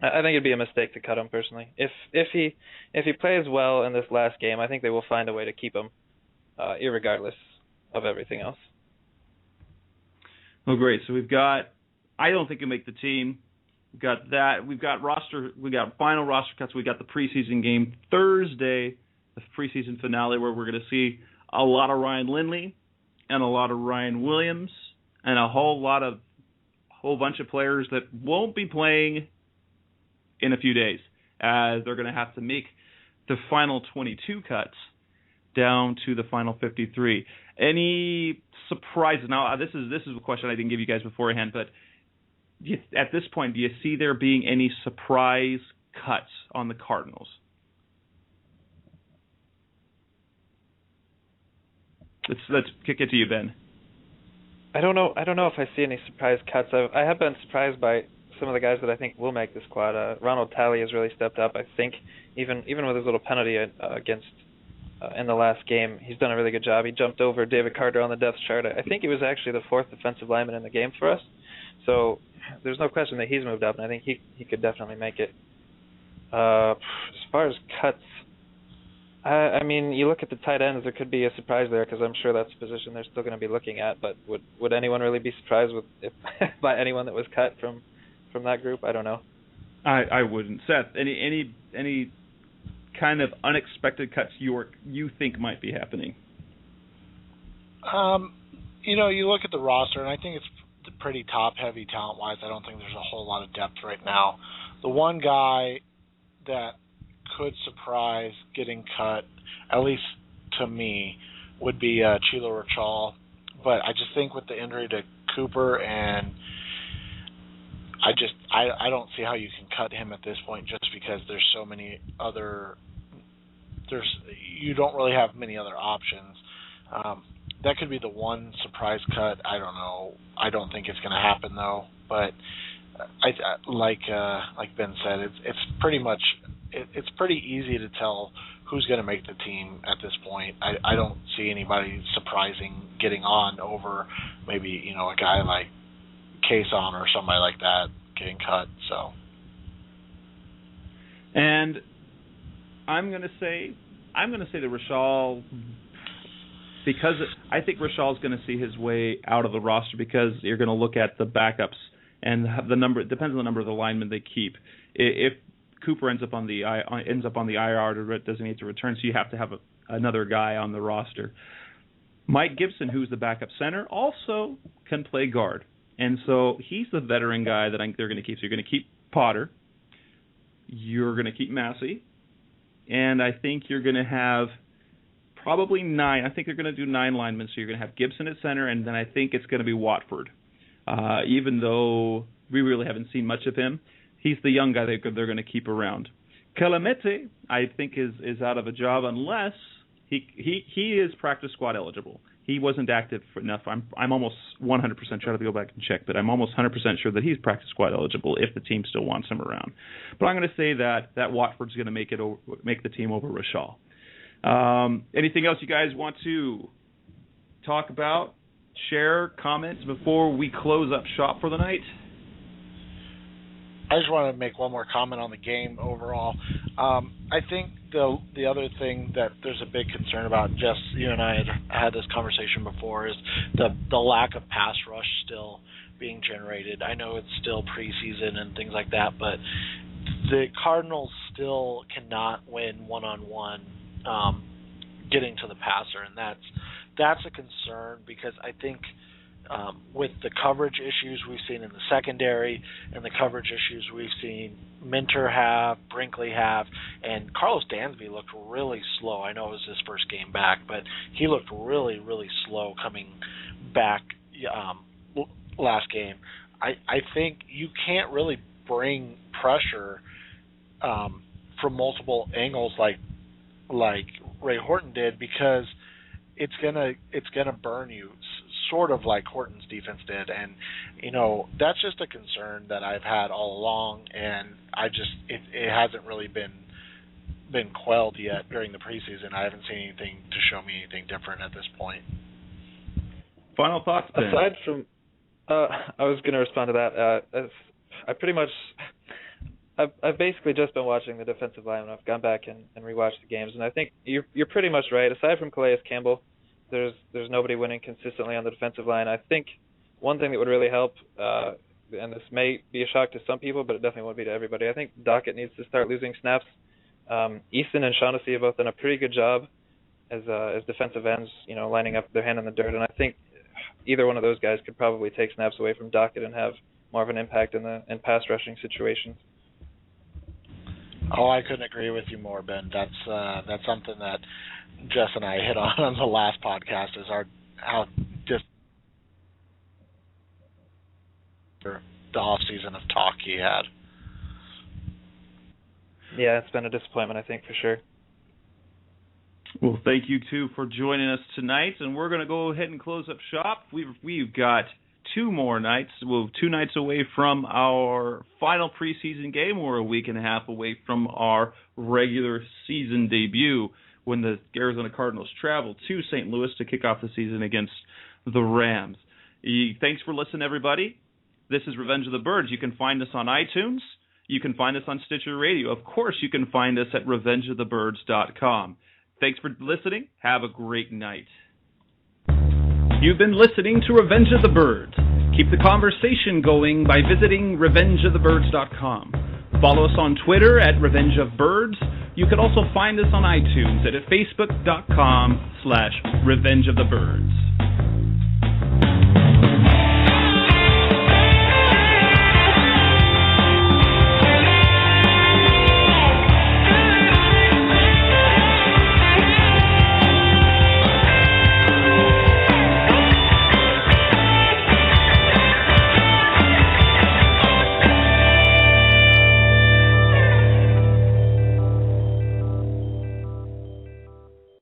I think it'd be a mistake to cut him personally. If he plays well in this last game, I think they will find a way to keep him, irregardless of everything else. Well, great. So I don't think he'll make the team. We've got that. We've got final roster cuts. We've got the preseason game Thursday, the preseason finale, where we're going to see a lot of Ryan Lindley and a lot of Ryan Williams and a whole bunch of players that won't be playing in a few days, as they're going to have to make the final 22 cuts down to the final 53. Any surprises? Now, this is a question I didn't give you guys beforehand, but at this point, do you see there being any surprise cuts on the Cardinals? Let's kick it to you, Ben. I don't know if I see any surprise cuts. I have been surprised by some of the guys that I think will make the squad. Ronald Talley has really stepped up. I think even with his little penalty against in the last game, he's done a really good job. He jumped over David Carter on the depth chart. I think he was actually the fourth defensive lineman in the game for us. So there's no question that he's moved up, and I think he could definitely make it. As far as cuts, I mean, you look at the tight ends, there could be a surprise there because I'm sure that's a position they're still going to be looking at. But would anyone really be surprised by anyone that was cut from that group? I don't know. I wouldn't. Seth, any kind of unexpected cuts you think might be happening? You look at the roster, and I think it's pretty top-heavy talent-wise. I don't think there's a whole lot of depth right now. The one guy that could surprise getting cut, at least to me, would be Chilo Rachal. But I just think with the injury to Cooper, and I don't see how you can cut him at this point just because there's so many other – you don't really have many other options. That could be the one surprise cut. I don't know. I don't think it's going to happen though. But like Ben said, it's pretty much it's pretty easy to tell who's going to make the team at this point. I don't see anybody surprising getting on over maybe a guy like Kason or somebody like that getting cut. So, and I'm going to say that Rachal. Because I think Rashal's going to see his way out of the roster because you're going to look at the backups and the number. It depends on the number of the linemen they keep. If Cooper ends up on the IR to designate to return, so you have to have another guy on the roster. Mike Gibson, who's the backup center, also can play guard, and so he's the veteran guy that they're going to keep. So you're going to keep Potter, you're going to keep Massey, and I think you're going to have probably 9. I think they're going to do 9 linemen, so you're going to have Gibson at center, and then I think it's going to be Watford. Even though we really haven't seen much of him, he's the young guy they're going to keep around. Calamete, I think, is out of a job unless he is practice squad eligible. He wasn't active enough. I'm almost 100% sure to go back and check, but I'm almost 100% sure that he's practice squad eligible if the team still wants him around. But I'm going to say that Watford's going to make the team over Rachal. Anything else you guys want to talk about, share, comments before we close up shop for the night? I just want to make one more comment on the game overall. I think the other thing that there's a big concern about, Jess, you and I had this conversation before, is the lack of pass rush still being generated. I know it's still preseason and things like that, but the Cardinals still cannot win one-on-one getting to the passer, and that's a concern, because I think with the coverage issues we've seen in the secondary and the coverage issues we've seen Minter have, Brinkley have, and Carlos Dansby looked really slow. I know it was his first game back, but he looked really, really slow coming back last game. I think you can't really bring pressure from multiple angles like Ray Horton did, because it's gonna burn you, sort of like Horton's defense did, and that's just a concern that I've had all along, and it hasn't really been quelled yet during the preseason. I haven't seen anything to show me anything different at this point. Final thoughts, Ben? Aside from, I was going to respond to that. I've basically just been watching the defensive line, and I've gone back and rewatched the games, and I think you're pretty much right. Aside from Calais Campbell, there's nobody winning consistently on the defensive line. I think one thing that would really help, and this may be a shock to some people, but it definitely won't be to everybody, I think Dockett needs to start losing snaps. Easton and Shaughnessy have both done a pretty good job as defensive ends, lining up their hand in the dirt, and I think either one of those guys could probably take snaps away from Dockett and have more of an impact in pass rushing situations. Oh, I couldn't agree with you more, Ben. That's something that Jess and I hit on the last podcast, is how just the off season of talk he had. Yeah, it's been a disappointment, I think, for sure. Well, thank you, too, for joining us tonight, and we're going to go ahead and close up shop. We've got 2 more nights. We're 2 nights away from our final preseason game. We're a week and a half away from our regular season debut, when the Arizona Cardinals travel to St. Louis to kick off the season against the Rams. Thanks for listening, everybody. This is Revenge of the Birds. You can find us on iTunes. You can find us on Stitcher Radio. Of course, you can find us at revengeofthebirds.com. Thanks for listening. Have a great night. You've been listening to Revenge of the Birds. Keep the conversation going by visiting revengeofthebirds.com. Follow us on Twitter at Revenge of Birds. You can also find us on iTunes at facebook.com/revengeofthebirds.